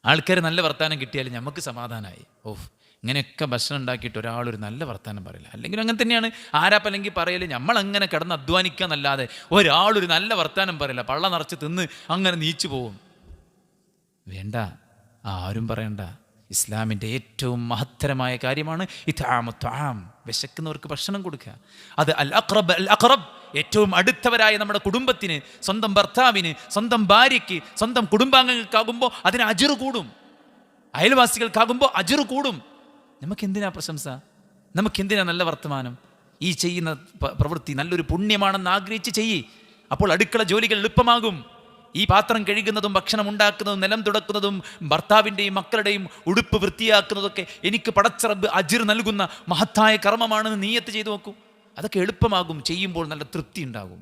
ആൾക്കാർ നല്ല വർത്താനം കിട്ടിയാലും നമുക്ക് സമാധാനമായി. ഓഹ്, ഇങ്ങനെയൊക്കെ ഭക്ഷണം ഉണ്ടാക്കിയിട്ട് ഒരാളൊരു നല്ല വർത്താനം പറയില്ല. അല്ലെങ്കിൽ അങ്ങനെ തന്നെയാണ്. ആരാപ്പല്ലെങ്കിൽ പറയല് നമ്മളങ്ങനെ കിടന്ന് അധ്വാനിക്കാന്നല്ലാതെ ഒരാളൊരു നല്ല വർത്താനം പറയില്ല. പള്ള നിറച്ച് തിന്ന് അങ്ങനെ നീച്ചു പോവും. വേണ്ട, ആരും പറയണ്ട. ഇസ്ലാമിൻ്റെ ഏറ്റവും മഹത്തരമായ കാര്യമാണ് ഇത്ആമു ത്വആം, വിശക്കുന്നവർക്ക് ഭക്ഷണം കൊടുക്കുക. അത് അൽ അഖ്റബ് അൽ അഖ്റബ്, ഏറ്റവും അടുത്തവരായ നമ്മുടെ കുടുംബത്തിന്, സ്വന്തം ഭർത്താവിന്, സ്വന്തം ഭാര്യയ്ക്ക്, സ്വന്തം കുടുംബാംഗങ്ങൾക്കാകുമ്പോൾ അതിന് അജ്ർ കൂടും. അയൽവാസികൾക്കാകുമ്പോൾ അജ്ർ കൂടും. നമുക്കെന്തിനാ പ്രശംസ? നമുക്കെന്തിനാ നല്ല വർത്തമാനം? ഈ ചെയ്യുന്ന പ്രവൃത്തി നല്ലൊരു പുണ്യമാണെന്ന് ആഗ്രഹിച്ച് ചെയ്യ്. അപ്പോൾ അടുക്കള ജോലികൾ എളുപ്പമാകും. ഈ പാത്രം കഴുകുന്നതും ഭക്ഷണം ഉണ്ടാക്കുന്നതും നിലം തുടക്കുന്നതും ഭർത്താവിൻ്റെയും മക്കളുടെയും ഉടുപ്പ് വൃത്തിയാക്കുന്നതൊക്കെ എനിക്ക് പടച്ച റബ്ബ് അജ്ർ നൽകുന്ന മഹത്തായ കർമ്മമാണെന്ന് നീയത്ത് ചെയ്തു നോക്കൂ. അതൊക്കെ എളുപ്പമാകും. ചെയ്യുമ്പോൾ നല്ല തൃപ്തി ഉണ്ടാകും.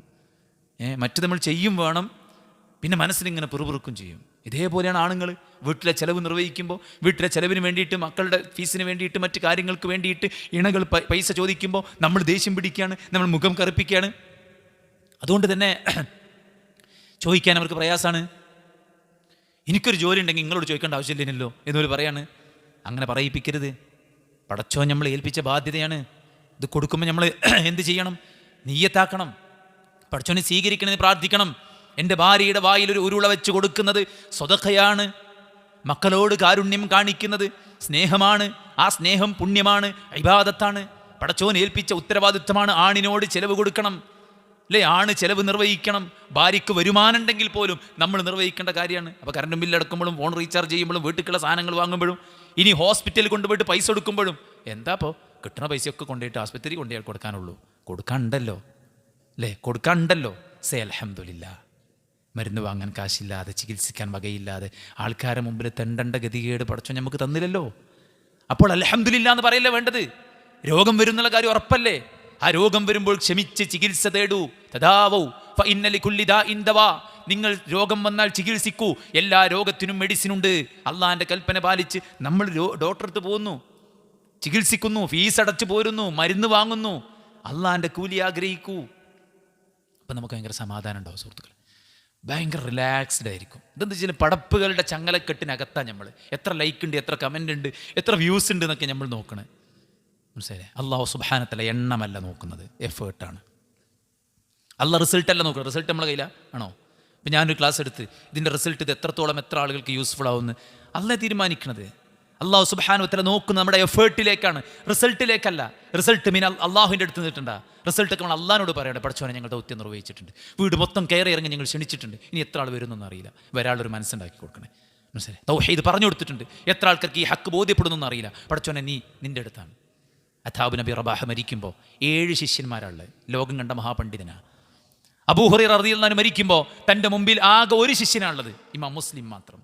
മറ്റു നമ്മൾ ചെയ്യും വേണം, പിന്നെ മനസ്സിലിങ്ങനെ പിറുപിറുക്കും ചെയ്യും. ഇതേപോലെയാണ് ആണുങ്ങൾ വീട്ടിലെ ചിലവ് നിർവഹിക്കുമ്പോൾ, വീട്ടിലെ ചിലവിന് വേണ്ടിയിട്ട്, മക്കളുടെ ഫീസിന് വേണ്ടിയിട്ട്, മറ്റു കാര്യങ്ങൾക്ക് വേണ്ടിയിട്ട് ഇണകൾ പൈസ ചോദിക്കുമ്പോൾ നമ്മൾ ദേഷ്യം പിടിക്കുകയാണ്, നമ്മൾ മുഖം കറുപ്പിക്കുകയാണ്. അതുകൊണ്ട് തന്നെ ചോദിക്കാൻ അവർക്ക് പ്രയാസമാണ്. എനിക്കൊരു ജോലി ഉണ്ടെങ്കിൽ നിങ്ങളോട് ചോദിക്കേണ്ട ആവശ്യമില്ലല്ലോ എന്നൊരു പറയാണ്. അങ്ങനെ പറയിപ്പിക്കരുത്. പടച്ചോൻ നമ്മൾ ഏൽപ്പിച്ച ബാധ്യതയാണ്. ഇത് കൊടുക്കുമ്പോൾ നമ്മൾ എന്ത് ചെയ്യണം? നിയ്യത്താക്കണം. പടച്ചോനെ സ്വീകരിക്കണമെന്ന് പ്രാർത്ഥിക്കണം. എൻ്റെ ഭാര്യയുടെ വായിൽ ഒരു ഉരുള വെച്ച് കൊടുക്കുന്നത് സ്വതഖയാണ്. മക്കളോട് കാരുണ്യം കാണിക്കുന്നത് സ്നേഹമാണ്. ആ സ്നേഹം പുണ്യമാണ്, ഇബാദത്താണ്. പടച്ചോൻ ഏൽപ്പിച്ച ഉത്തരവാദിത്വമാണ്. ആണിനോട് ചെലവ് കൊടുക്കണം അല്ലേ? ആണ് ചെലവ് നിർവഹിക്കണം. ഭാര്യയ്ക്ക് വരുമാനം ഉണ്ടെങ്കിൽ പോലും നമ്മൾ നിർവഹിക്കേണ്ട കാര്യമാണ്. അപ്പോൾ കറണ്ട് ബില്ല് അടക്കുമ്പോഴും, ഫോൺ റീചാർജ് ചെയ്യുമ്പോഴും, വീട്ടിലുള്ള സാധനങ്ങൾ വാങ്ങുമ്പോഴും, ഇനി ഹോസ്പിറ്റലിൽ കൊണ്ടുപോയിട്ട് പൈസ കൊടുക്കുമ്പോഴും, എന്താ ഇപ്പോൾ കിട്ടുന്ന പൈസയൊക്കെ കൊണ്ടുപോയിട്ട് ആസ്പത്രി കൊണ്ടുപോയി കൊടുക്കാനുള്ളൂ. കൊടുക്കാനുണ്ടല്ലോ അല്ലേ? കൊടുക്കാനുണ്ടല്ലോ. സേ അൽഹംദുലില്ലാ. മരുന്ന് വാങ്ങാൻ കാശില്ലാതെ, ചികിത്സിക്കാൻ വകയില്ലാതെ, ആൾക്കാരെ മുമ്പിൽ തെണ്ടണ്ട ഗതികേട് പടച്ചോൻ നമുക്ക് തന്നില്ലല്ലോ. അപ്പോൾ അൽഹംദുലില്ലാ എന്ന് പറയല്ലേ വേണ്ടത്. രോഗം വരുന്നുള്ള കാര്യം ഉറപ്പല്ലേ? ആ രോഗം വരുമ്പോൾ ക്ഷമിച്ച് ചികിത്സ തേടൂ. തദാവൂ ഫഇന്ന ലികുല്ലി ദാഇൻ ദവാ. നിങ്ങൾ രോഗം വന്നാൽ ചികിത്സിക്കൂ. എല്ലാ രോഗത്തിനും മെഡിസിൻ ഉണ്ട്. അള്ളാഹിൻ്റെ കൽപ്പന പാലിച്ച് നമ്മൾ ഡോക്ടറടുത്ത് പോകുന്നു, ചികിത്സിക്കുന്നു, ഫീസ് അടച്ചു പോരുന്നു, മരുന്ന് വാങ്ങുന്നു. അള്ളാഹിൻ്റെ കൂലി ആഗ്രഹിക്കൂ. അപ്പം നമുക്ക് ഭയങ്കര സമാധാനം ഉണ്ടാവും സുഹൃത്തുക്കൾ. ഭയങ്കര റിലാക്സ്ഡ് ആയിരിക്കും. ഇതെന്താ വെച്ചാൽ പടപ്പുകളുടെ ചങ്ങലക്കെട്ടിനകത്താണ് നമ്മൾ. എത്ര ലൈക്ക് ഉണ്ട്, എത്ര കമൻ്റ് ഉണ്ട്, എത്ര വ്യൂസ് ഉണ്ട് എന്നൊക്കെ നമ്മൾ നോക്കണേ. മനസ്സിലായില്ലേ? അള്ളാഹു സുബ്ഹാനഹു എണ്ണമല്ല നോക്കുന്നത്, എഫേർട്ടാണ്. അള്ളാഹ് റിസൾട്ടല്ല നോക്കുന്നത്. റിസൾട്ട് നമ്മളെ കയ്യിലാണ് ആണോ? ഇപ്പം ഞാനൊരു ക്ലാസ് എടുത്ത് ഇതിൻ്റെ റിസൾട്ട് ഇത് എത്രത്തോളം എത്ര ആളുകൾക്ക് യൂസ്ഫുൾ ആവുമെന്ന് അള്ളാഹ് തീരുമാനിക്കണത്. അള്ളാഹു സുബ്ഹാനഹു വതആല നോക്കുന്നത് നമ്മുടെ എഫേർട്ടിലേക്കാണ്, റിസൾട്ടിലേക്കല്ല. റിസൾട്ട് മീൻ അള്ളാഹുവിൻ്റെ അടുത്ത് നിന്നിട്ടുണ്ടാ. റിസൾട്ടൊക്കെ നമ്മൾ അള്ളാഹിനോട് പറയട്ടെ, പഠിച്ചോനെ ഞങ്ങൾ ദൗത്യം നിർവഹിച്ചിട്ടുണ്ട്, വീട് മൊത്തം കയറി ഇറങ്ങി ഞങ്ങൾ ക്ഷണിച്ചിട്ടുണ്ട്, ഇനി എത്ര ആൾ വരുന്നൊന്നും അറിയില്ല. വരാളൊരു മനസ്സുണ്ടാക്കി കൊടുക്കണേ. മനസ്സിലായി? തൗഹീദ് പറഞ്ഞു കൊടുത്തിട്ടുണ്ട്. എത്ര ആൾക്കാർക്ക് ഈ ഹക്ക് ബോധ്യപ്പെടുന്നൊന്നും അറിയില്ല. പഠിച്ചോനെ നീ നിൻ്റെ അടുത്താണ്. അഥാബ് നബി റബാഹ മരിക്കുമ്പോൾ 7 ശിഷ്യന്മാരുള്ളത്. ലോകം കണ്ട മഹാപണ്ഡിതനാണ്. അബൂ ഹുറൈറ റളിയല്ലാഹു അൻഹു മരിക്കുമ്പോൾ തൻ്റെ മുമ്പിൽ ആകെ ഒരു ശിഷ്യനാണുള്ളത്, ഇമാം മുസ്ലിം മാത്രം.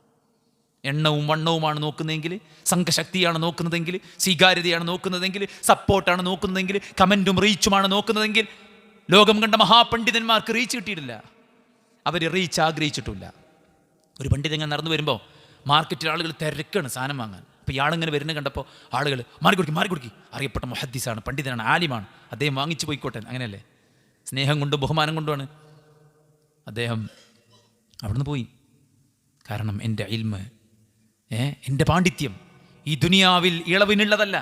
എണ്ണവും വണ്ണവുമാണ് നോക്കുന്നതെങ്കിൽ, സംഘശക്തിയാണ് നോക്കുന്നതെങ്കിൽ, സ്വീകാര്യതയാണ് നോക്കുന്നതെങ്കിൽ, സപ്പോർട്ടാണ് നോക്കുന്നതെങ്കിൽ, കമൻറ്റും റീച്ചുമാണ് നോക്കുന്നതെങ്കിൽ, ലോകം കണ്ട മഹാപണ്ഡിതന്മാർക്ക് റീച്ച് കിട്ടിയിട്ടില്ല. അവർ റീച്ച് ആഗ്രഹിച്ചിട്ടില്ല. ഒരു പണ്ഡിതൻ നടന്നു വരുമ്പോൾ മാർക്കറ്റിൽ ആളുകൾ തിരക്കാണ് സാധനം വാങ്ങാൻ. അപ്പോൾ ഇയാളിങ്ങനെ വരുന്നത് കണ്ടപ്പോൾ ആളുകൾ മാറിക്കൊടുക്കി, അറിയപ്പെട്ട മുഹദ്ദിസാണ്, പണ്ഡിതനാണ്, ആലിമാണ്, അദ്ദേഹം വാങ്ങിച്ചു പോയിക്കോട്ടെ. അങ്ങനെയല്ലേ? സ്നേഹം കൊണ്ടും ബഹുമാനം കൊണ്ടുമാണ്. അദ്ദേഹം അവിടുന്ന് പോയി. കാരണം എൻ്റെ ഇൽമ്, എൻ്റെ പാണ്ഡിത്യം ഈ ദുനിയാവിൽ ഇളവിനുള്ളതല്ല,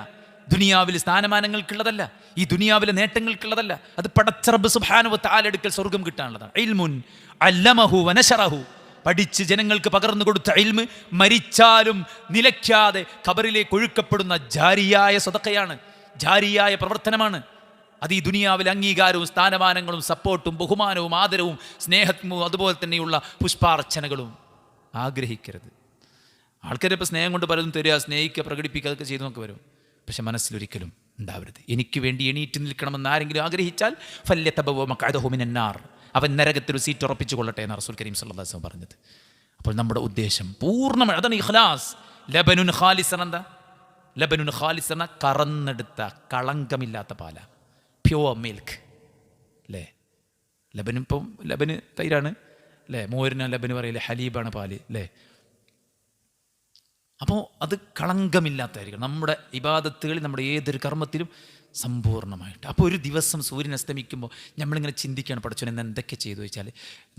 ദുനിയാവിൽ സ്ഥാനമാനങ്ങൾക്കുള്ളതല്ല, ഈ ദുനിയാവിലെ നേട്ടങ്ങൾക്കുള്ളതല്ല. അത് പടച്ച റബ്ബ് സുബ്ഹാനഹു വ തആല അടുക്കൽ സ്വർഗം കിട്ടാനുള്ളതാണ്. ഇൽമുൻ അല്ലമഹു വനശറഹു, പഠിച്ച് ജനങ്ങൾക്ക് പകർന്നു കൊടുത്ത ഇൽമ് മരിച്ചാലും നിലയ്ക്കാതെ ഖബറിലേക്ക് ഒഴുക്കപ്പെടുന്ന ജാരിയായ സദഖയാണ്, ജാരിയായ പ്രവർത്തനമാണ്. അത് ഈ ദുനിയാവിലെ അംഗീകാരവും സ്ഥാനമാനങ്ങളും സപ്പോർട്ടും ബഹുമാനവും ആദരവും സ്നേഹവും അതുപോലെ തന്നെയുള്ള പുഷ്പാർച്ചനകളും ആഗ്രഹിക്കരുത്. ആൾക്കാരിപ്പോൾ സ്നേഹം കൊണ്ട് പലതും തരിക, സ്നേഹിക്കുക, പ്രകടിപ്പിക്കുക, അതൊക്കെ ചെയ്തു നോക്കി വരും. പക്ഷെ മനസ്സിലൊരിക്കലും ഉണ്ടാവരുത്. എനിക്ക് വേണ്ടി എണീറ്റ് നിൽക്കണമെന്ന് ആരെങ്കിലും ആഗ്രഹിച്ചാൽ ഫല്യതബവ്വ മഖ്അദഹു മിനന്നാർ, അവൻ നരകത്തിൽ ഒരു സീറ്റ് ഉറപ്പിച്ചു കൊള്ളട്ടെ എന്ന് റസൂൽ കരീം സല്ലല്ലാഹു അലൈഹി വസല്ലം പറഞ്ഞത്. അപ്പോൾ നമ്മുടെ ഉദ്ദേശം പൂർണ്ണമായി അതാണ് ഇഖ്ലാസ്. ലബനുൻ ഖാലിസൻ, എന്താ ലബനുൻ ഖാലിസൻ? കറന്നെടുത്ത കളങ്കമില്ലാത്ത പാല, പ്യുവർ മിൽക്ക് അല്ലേ. ലബനിപ്പം ലബന് തൈരാണ് അല്ലേ, മോരിന ലബന് പറയില്ലേ, ഹലീബാണ് പാല് അല്ലേ. അപ്പോൾ അത് കളങ്കമില്ലാത്തായിരിക്കണം നമ്മുടെ ഇബാദത്തുകളിൽ, നമ്മുടെ ഏതൊരു കർമ്മത്തിലും സമ്പൂർണ്ണമായിട്ട്. അപ്പോൾ ഒരു ദിവസം സൂര്യൻ അസ്തമിക്കുമ്പോൾ നമ്മളിങ്ങനെ ചിന്തിക്കുകയാണ്, പഠിച്ചോൻ എന്ന് എന്തൊക്കെ ചെയ്തു വെച്ചാൽ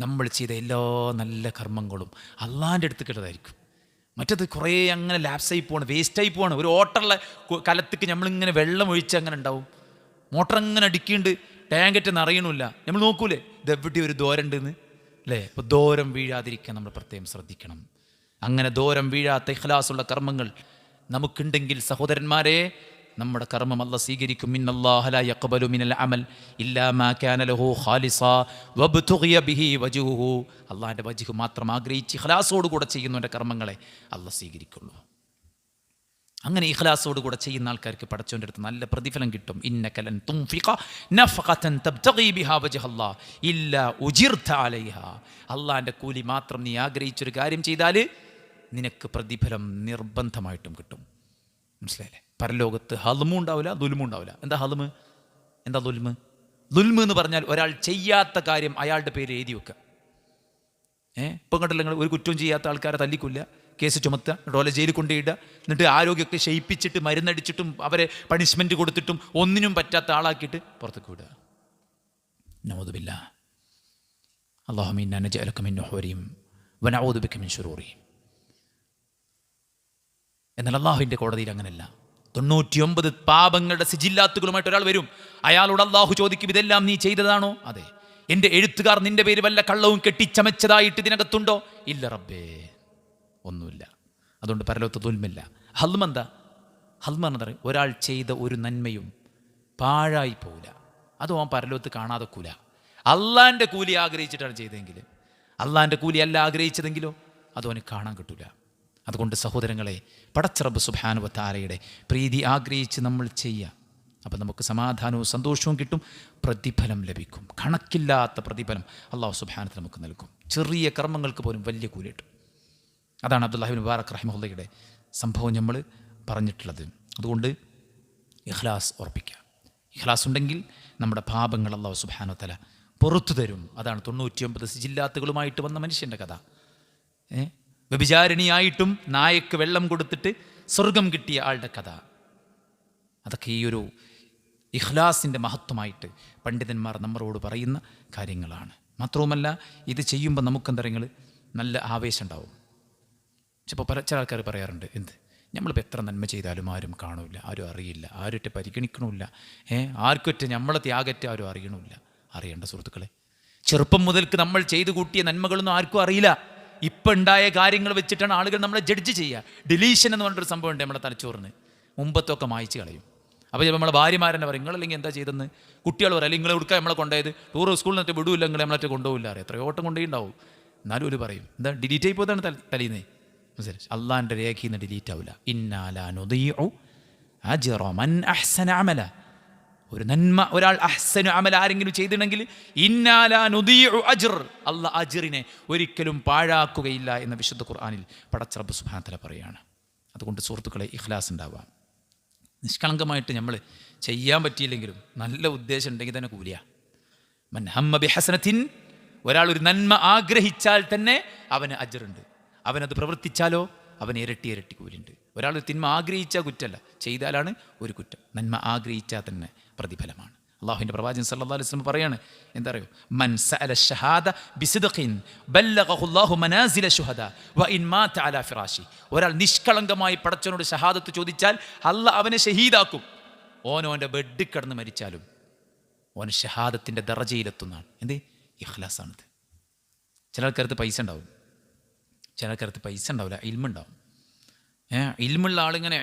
നമ്മൾ ചെയ്ത എല്ലാ നല്ല കർമ്മങ്ങളും അള്ളാൻ്റെ അടുത്തേക്കുള്ളതായിരിക്കും. മറ്റത് കുറേ അങ്ങനെ ലാപ്സായി പോവാണ്, വേസ്റ്റായി പോവാണ്. ഒരു ഓട്ടറുള്ള കലത്തേക്ക് നമ്മളിങ്ങനെ വെള്ളം ഒഴിച്ച് അങ്ങനെ ഉണ്ടാവും, മോട്ടർ അങ്ങനെ അടിക്കുന്നുണ്ട്, ടാങ്കറ്റ് നിറയണില്ല, നമ്മൾ നോക്കൂലേ ഇതെവിടെ ഒരു ദോരണ്ടെന്ന് അല്ലേ. അപ്പോൾ ദോരം വീഴാതിരിക്കാൻ നമ്മൾ പ്രത്യേകം ശ്രദ്ധിക്കണം. അങ്ങനെ ദോരം വീഴാത്ത ഇഖ്ലാസുള്ള കർമ്മങ്ങൾ നമുക്കുണ്ടെങ്കിൽ സഹോദരന്മാരെ, നമ്മുടെ കർമ്മം അല്ലാഹ് സ്വീകരിക്കും. ഇന്നല്ലാഹ ലാ യഖ്ബലു മിനൽ അമൽ ഇല്ലാ മാ കാന ലഹു ഖാലിസാ വബ്തുഗിയ ബിഹി വജ്ഹുഹു. അല്ലാഹുവിൻ്റെ വജ്ഹ് മാത്രം ആഗ്രഹിച്ച് ഇഖ്ലാസോടുകൂടെ ചെയ്യുന്നവൻ്റെ കർമ്മങ്ങളെ അല്ലാഹ് സ്വീകരിക്കുള്ളൂ. അങ്ങനെ ഇഖ്ലാസോടുകൂടെ ചെയ്യുന്ന ആൾക്കാർക്ക് പടച്ചവൻ്റെ അടുത്ത് നല്ല പ്രതിഫലം കിട്ടും. ഇന്നക ലൻ തുൻഫിഖ നഫഖതൻ തബ്തഗി ബിഹാ വജ്ഹല്ലാഹ് ഇല്ലാ ഉജിർത അലൈഹാ. അല്ലാഹുവിൻ്റെ കൂലി മാത്രം നീ ആഗ്രഹിച്ചൊരു കാര്യം ചെയ്താൽ നിനക്ക് പ്രതിഫലം നിർബന്ധമായിട്ടും കിട്ടും. മനസ്സിലായില്ലേ? പരലോകത്ത് ഹൽമും ഉണ്ടാവില്ല, ദുൽമും ഉണ്ടാവില്ല. എന്താ ഹൽമ്, എന്താ ദുൽമ്? ദുൽമ് എന്ന് പറഞ്ഞാൽ ഒരാൾ ചെയ്യാത്ത കാര്യം അയാളുടെ പേര് എഴുതി വെക്കുക. ഇപ്പം കണ്ടല്ലോ നിങ്ങൾ, ഒരു കുറ്റവും ചെയ്യാത്ത ആൾക്കാരെ തല്ലിക്കൊല്ല, കേസ് ചുമത്തുക, ഡോലെ ജയിലിൽ കൊണ്ടുപോയിടുക, എന്നിട്ട് ആരോഗ്യമൊക്കെ ക്ഷയിപ്പിച്ചിട്ട് മരുന്നടിച്ചിട്ടും അവരെ പണിഷ്മെൻറ്റ് കൊടുത്തിട്ടും ഒന്നിനും പറ്റാത്ത ആളാക്കിയിട്ട് പുറത്തേക്ക് വിടുക. നഊദു ബില്ലാഹ്. അല്ലാഹുമ്മ ഇന്നാ നജഅലുക മിൻ നുഹൂരിഹിം വനഊദു ബിക മിൻ ശുറൂരിഹിം. എന്നാൽ അള്ളാഹുവിൻ്റെ കോടതിയിൽ അങ്ങനെയല്ല. 99 പാപങ്ങളുടെ സിജില്ലാത്തുകളുമായിട്ട് ഒരാൾ വരും. അയാളോട് അള്ളാഹു ചോദിക്കും, ഇതെല്ലാം നീ ചെയ്തതാണോ? അതെ. എൻ്റെ എഴുത്തുകാർ നിൻ്റെ പേര് വല്ല കള്ളവും കെട്ടിച്ചമച്ചതായിട്ട് ഇതിനകത്തുണ്ടോ? ഇല്ല റബ്ബേ, ഒന്നുമില്ല. അതുകൊണ്ട് പരലോകത്ത് ദുൽമില്ല. ഹൽമ എന്താ? ഹൽമ എന്ന് പറയും, ഒരാൾ ചെയ്ത ഒരു നന്മയും പാഴായി പോവില്ല, അതും അവൻ പരലോകത്ത് കാണാതെക്കൂല. അള്ളാൻ്റെ കൂലി ആഗ്രഹിച്ചിട്ടാണ് ചെയ്തതെങ്കിൽ, അള്ളാൻ്റെ കൂലി അല്ല ആഗ്രഹിച്ചതെങ്കിലോ അതും അവന് കാണാൻ കിട്ടൂല. അതുകൊണ്ട് സഹോദരങ്ങളെ, പടച്ച റബ്ബ് സുബ്ഹാനഹു വ തആലയുടെ പ്രീതി ആഗ്രഹിച്ച് നമ്മൾ ചെയ്യുക. അപ്പം നമുക്ക് സമാധാനവും സന്തോഷവും കിട്ടും, പ്രതിഫലം ലഭിക്കും. കണക്കില്ലാത്ത പ്രതിഫലം അല്ലാഹു സുബ്ഹാനഹു വ തആല നമുക്ക് നൽകും. ചെറിയ കർമ്മങ്ങൾക്ക് പോലും വലിയ കൂലി കിട്ടും. അതാണ് അബ്ദുല്ലാഹി ഇബ്നു മുബാറക് റഹിമഹുള്ളയുടെ സംഭവം നമ്മൾ പറഞ്ഞിട്ടുള്ളത്. അതുകൊണ്ട് ഇഖ്ലാസ് ഉറപ്പിക്കുക. ഇഖ്ലാസ് ഉണ്ടെങ്കിൽ നമ്മുടെ പാപങ്ങൾ അല്ലാഹു സുബ്ഹാനഹു വ തആല പുറത്തു തരും. അതാണ് 99 സിജില്ലാത്തുകളുമായിട്ട് വന്ന മനുഷ്യൻ്റെ കഥ. വ്യഭിചാരിണിയായിട്ടും നായക്ക് വെള്ളം കൊടുത്തിട്ട് സ്വർഗം കിട്ടിയ ആളുടെ കഥ. അതൊക്കെ ഈ ഒരു ഇഖ്ലാസിൻ്റെ മഹത്വമായിട്ട് പണ്ഡിതന്മാർ നമ്മളോട് പറയുന്ന കാര്യങ്ങളാണ്. മാത്രവുമല്ല, ഇത് ചെയ്യുമ്പോൾ നമുക്കെന്തറിയങ്ങൾ നല്ല ആവേശം ഉണ്ടാവും. ചിലപ്പോൾ ചില ആൾക്കാർ പറയാറുണ്ട്, എന്ത് നമ്മളിപ്പോൾ എത്ര നന്മ ചെയ്താലും ആരും കാണൂല, ആരും അറിയില്ല, ആരുമൊറ്റ പരിഗണിക്കണമില്ല, ആർക്കൊറ്റ നമ്മളെ ത്യാഗറ്റ ആരും അറിയണമില്ല. അറിയേണ്ട സുഹൃത്തുക്കളെ, ചെറുപ്പം മുതൽക്ക് നമ്മൾ ചെയ്തു കൂട്ടിയ നന്മകളൊന്നും ആർക്കും അറിയില്ല. ഇപ്പം ഉണ്ടായ കാര്യങ്ങൾ വെച്ചിട്ടാണ് ആളുകൾ നമ്മളെ ജഡ്ജ് ചെയ്യുക. ഡിലീഷൻ എന്ന് പറഞ്ഞൊരു സംഭവം ഉണ്ട് നമ്മുടെ തലച്ചോറിന്. മുമ്പത്തൊക്കെ മായ്ച്ച് കളയും. അപ്പോൾ ചിലപ്പോൾ നമ്മളെ ഭാര്യമാരെന്നെ പറയും, നിങ്ങളല്ലെങ്കിൽ എന്താ ചെയ്തെന്ന്. കുട്ടികൾ പറയും, അല്ലെങ്കിൽ നിങ്ങളെ കൊടുക്കാൻ നമ്മളെ കൊണ്ടുപോയത് ടൂർ സ്കൂളിൽ നിന്നിട്ട് വിടൂല്ല, നിങ്ങളെ നമ്മളെ കൊണ്ടുപോകില്ല, അറിയാം എത്രയോ ഓട്ടം കൊണ്ടുപോയിണ്ടാവും. എന്നാലും ഒരു പറയും, എന്താ ഡിലീറ്റ് ആയി പോയതാണ് തലീന്നേ. മനസ്സിലായി? അള്ളാൻ്റെ രേഖയിൽ നിന്ന് ഡിലീറ്റ് ആവില്ല. ഇന്നാ ലാ നുദീഉ അജ്റ മൻ അഹ്സന അമല. ഒരു നന്മ ഒരാൾ അഹ്സനു അമൽ ആരെങ്കിലും ചെയ്തിട്ടുണ്ടെങ്കിൽ ഇന്നാ ലാ നുദീഉ അജ്ർ, അള്ളാഹ് അജ്റിനെ ഒരിക്കലും പാഴാക്കുകയില്ല എന്ന വിശുദ്ധ ഖുർആനിൽ പടച്ച റബ്ബ് സുബ്ഹാനഹു വ തആല പറയാണ്. അതുകൊണ്ട് സുഹൃത്തുക്കളെ, ഇഖ്ലാസ് ഉണ്ടാവുക. നിഷ്കളങ്കമായിട്ട് നമ്മൾ ചെയ്യാൻ പറ്റിയില്ലെങ്കിലും നല്ല ഉദ്ദേശം ഉണ്ടെങ്കിൽ തന്നെ കൂലിയ. മൻ ഹമ്മ ബിഹസനത്തിൻ, ഒരാൾ ഒരു നന്മ ആഗ്രഹിച്ചാൽ തന്നെ അവന് അജ്റുണ്ട്. അവനത് പ്രവർത്തിച്ചാലോ അവന് ഇരട്ടി ഇരട്ടി കൂലിയുണ്ട്. ഒരാൾ ഒരു തിന്മ ആഗ്രഹിച്ചാൽ കുറ്റമല്ല, ചെയ്താലാണ് ഒരു കുറ്റം. നന്മ ആഗ്രഹിച്ചാൽ തന്നെ പ്രതിഫലമാണ്. അള്ളാഹുവിൻ്റെ പ്രവാചകൻ സല്ലല്ലാഹു അലൈഹി വസല്ലം പറയാണ്, എന്താ അറിയോ, മൻ സഅല ഷഹാദ ബിസിദ്ഖിൻ ബല്ലഗഹു അല്ലാഹു മനാസില ശുഹദാ വ ഇൻ മാത അലാ ഫിറാശി. ഒരാൾ നിഷ്കളങ്കമായി പടച്ചവനോട് ഷഹാദത്ത് ചോദിച്ചാൽ അള്ളാഹ് അവനെ ഷഹീദാക്കും. ഓൻ്റെ ബെഡിൽ കിടന്ന് മരിച്ചാലും ഓൻ ഷഹാദത്തിൻ്റെ ദറജയിലെത്തുന്നതാണ്. എന്ത് ഇഖ്ലാസാണിത്. ചില ആൾക്കാർക്ക് പൈസ ഉണ്ടാവും, ചില ആൾക്കാർക്ക് പൈസ ഉണ്ടാവില്ല, ഇൽമുണ്ടാവും. ഇൽമുള്ള ആളിങ്ങനെ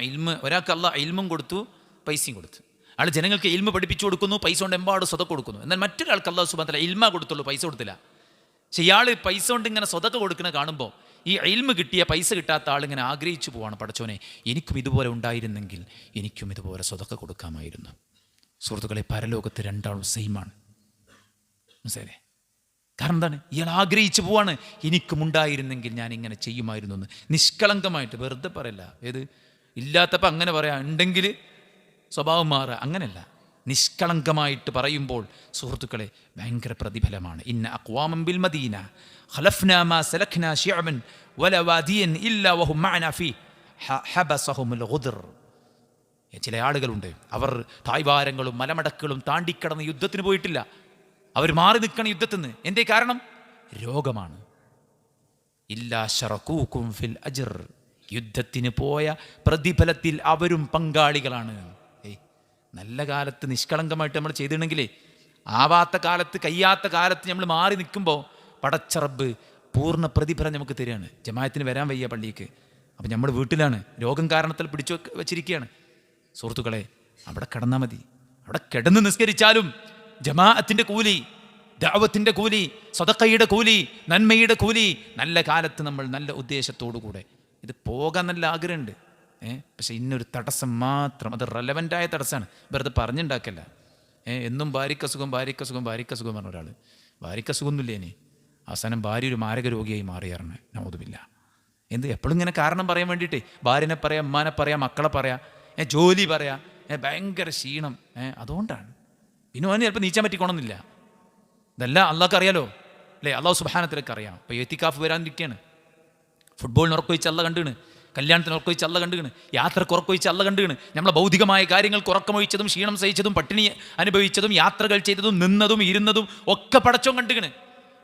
ഒരാൾക്ക് അള്ളാഹ് ഇൽമും കൊടുത്തു, പൈസയും കൊടുത്തു. ആൾ ജനങ്ങൾക്ക് ഇൽമ പഠിപ്പിച്ചു കൊടുക്കുന്നു, പൈസ കൊണ്ട് എമ്പാട് സ്വതക്ക കൊടുക്കുന്നു. എന്നാൽ മറ്റൊരാൾക്ക് അള്ളാഹു സുബ്ഹാനഹു വ തആല ഇൽമ കൊടുത്തുള്ളൂ, പൈസ കൊടുത്തില്ല. പക്ഷെ ഇയാൾ പൈസ കൊണ്ട് ഇങ്ങനെ സ്വതക്ക കൊടുക്കുന്ന കാണുമ്പോൾ ഈ ഇൽമ കിട്ടിയ പൈസ കിട്ടാത്ത ആളിങ്ങനെ ആഗ്രഹിച്ചു പോവാണ്, പടച്ചോനെ എനിക്കും ഇതുപോലെ ഉണ്ടായിരുന്നെങ്കിൽ എനിക്കും ഇതുപോലെ സ്വതക്ക കൊടുക്കാമായിരുന്നു. സുഹൃത്തുക്കളെ, പരലോകത്ത് രണ്ടാളും സെയിമാണ്. മനസ്സിലായില്ലേ? കാരണം എന്താണ്? ഇയാൾ ആഗ്രഹിച്ചു പോവാണ്, എനിക്കും ഉണ്ടായിരുന്നെങ്കിൽ ഞാൻ ഇങ്ങനെ ചെയ്യുമായിരുന്നു എന്ന്. നിഷ്കളങ്കമായിട്ട്, വെറുതെ പറയല്ല. ഏത് ഇല്ലാത്തപ്പോൾ അങ്ങനെ പറയാം, ഉണ്ടെങ്കിൽ സ്വഭാവം മാറുക, അങ്ങനെയല്ല. നിഷ്കളങ്കമായിട്ട് പറയുമ്പോൾ സുഹൃത്തുക്കളെ ഭയങ്കര പ്രതിഫലമാണ്. ഇന്ന അഖ്വാമൻ ബിൽ മദീന ഖലഫ്നാ മാ സലഖ്നാ ശിഅബൻ വല വാദിയൻ ഇല്ലാ വഹും മഅനാ ഫീ ഹബസഹുൽ ഖുദ്ർ. ചില ആളുകളുണ്ട്, അവർ തായ്വാരങ്ങളും മലമടക്കുകളും താണ്ടിക്കടന്ന് യുദ്ധത്തിന് പോയിട്ടില്ല. അവർ മാറി നിൽക്കണം യുദ്ധത്തിൽ നിന്ന്. എന്തേ കാരണം? രോഗമാണ്. ഇല്ലാ ശറകൂകും ഫിൽ അജ്ർ. യുദ്ധത്തിന് പോയ പ്രതിഫലത്തിൽ അവരും പങ്കാളികളാണ്. നല്ല കാലത്ത് നിഷ്കളങ്കമായിട്ട് നമ്മൾ ചെയ്തിട്ടുണ്ടെങ്കിലേ ആവാത്ത കാലത്ത്, കഴിയാത്ത കാലത്ത് നമ്മൾ മാറി നിൽക്കുമ്പോൾ പടച്ച റബ്ബ് പൂർണ്ണ പ്രതിഫലം നമുക്ക് തരികയാണ്. ജമാഅത്തിന് വരാൻ വയ്യ പള്ളിക്ക്, അപ്പം നമ്മൾ വീട്ടിലാണ്, രോഗം കാരണത്തിൽ പിടിച്ചു വച്ചിരിക്കുകയാണ്. സുഹൃത്തുക്കളെ, അവിടെ കിടന്നാൽ മതി. അവിടെ കിടന്ന് നിസ്കരിച്ചാലും ജമാഅത്തിൻ്റെ കൂലി, ദഅവത്തിൻ്റെ കൂലി, സദഖയുടെ കൂലി, നന്മയുടെ കൂലി. നല്ല കാലത്ത് നമ്മൾ നല്ല ഉദ്ദേശത്തോടു കൂടെ ഇത് പോകാൻ നല്ല ആഗ്രഹമുണ്ട്. പക്ഷെ ഇന്നൊരു തടസ്സം മാത്രം, അത് റെലവൻ്റായ തടസ്സമാണ്, വെറുതെ പറഞ്ഞുണ്ടാക്കല്ല. എന്നും ഭാര്യക്കസുഖം ഭാര്യക്കസുഖം ഭാര്യക്കസുഖം പറഞ്ഞ ഒരാൾ, ഭാര്യക്കസുഖമൊന്നുമില്ല, ഇനി അവസാനം ഭാര്യ ഒരു മാരക രോഗിയായി മാറിയാറാണ്. നൗദുബില്ല. എന്ത് എപ്പോഴും ഇങ്ങനെ കാരണം പറയാൻ വേണ്ടിയിട്ടേ, ഭാര്യനെ പറയാം, അമ്മാനെ പറയാം, മക്കളെ പറയാം, ജോലി പറയാം, ഭയങ്കര ക്ഷീണം. അതുകൊണ്ടാണ്. പിന്നെ അവന് ചിലപ്പോൾ നീച്ചാൻ പറ്റിക്കോണമെന്നില്ല. ഇതെല്ലാം അള്ളാഹ്ക്ക് അറിയാലോ, അല്ലേ? അള്ളാഹു സുബ്ഹാനഹു അറിയാം. ഇപ്പോൾ എത്തിക്കാഫ് വരാനിരിക്കുകയാണ്. ഫുട്ബോളിന് ഉറക്കൊഴിച്ച് അള്ള കണ്ടുകണ്, കല്യാണത്തിന് ഉറക്കൊഴിച്ച് അള്ള കണ്ടുകണ്, യാത്രക്ക് ഉറക്കൊഴിച്ച് അള്ള കണ്ടുകണ്. നമ്മളെ ഭൗതികമായ കാര്യങ്ങൾക്ക് ഉറക്കമൊഴിച്ചതും ക്ഷീണം സഹിച്ചതും പട്ടിണി അനുഭവിച്ചതും യാത്രകൾ ചെയ്തതും നിന്നതും ഇരുന്നതും ഒക്കെ പടച്ചോൻ കണ്ടുകണ്.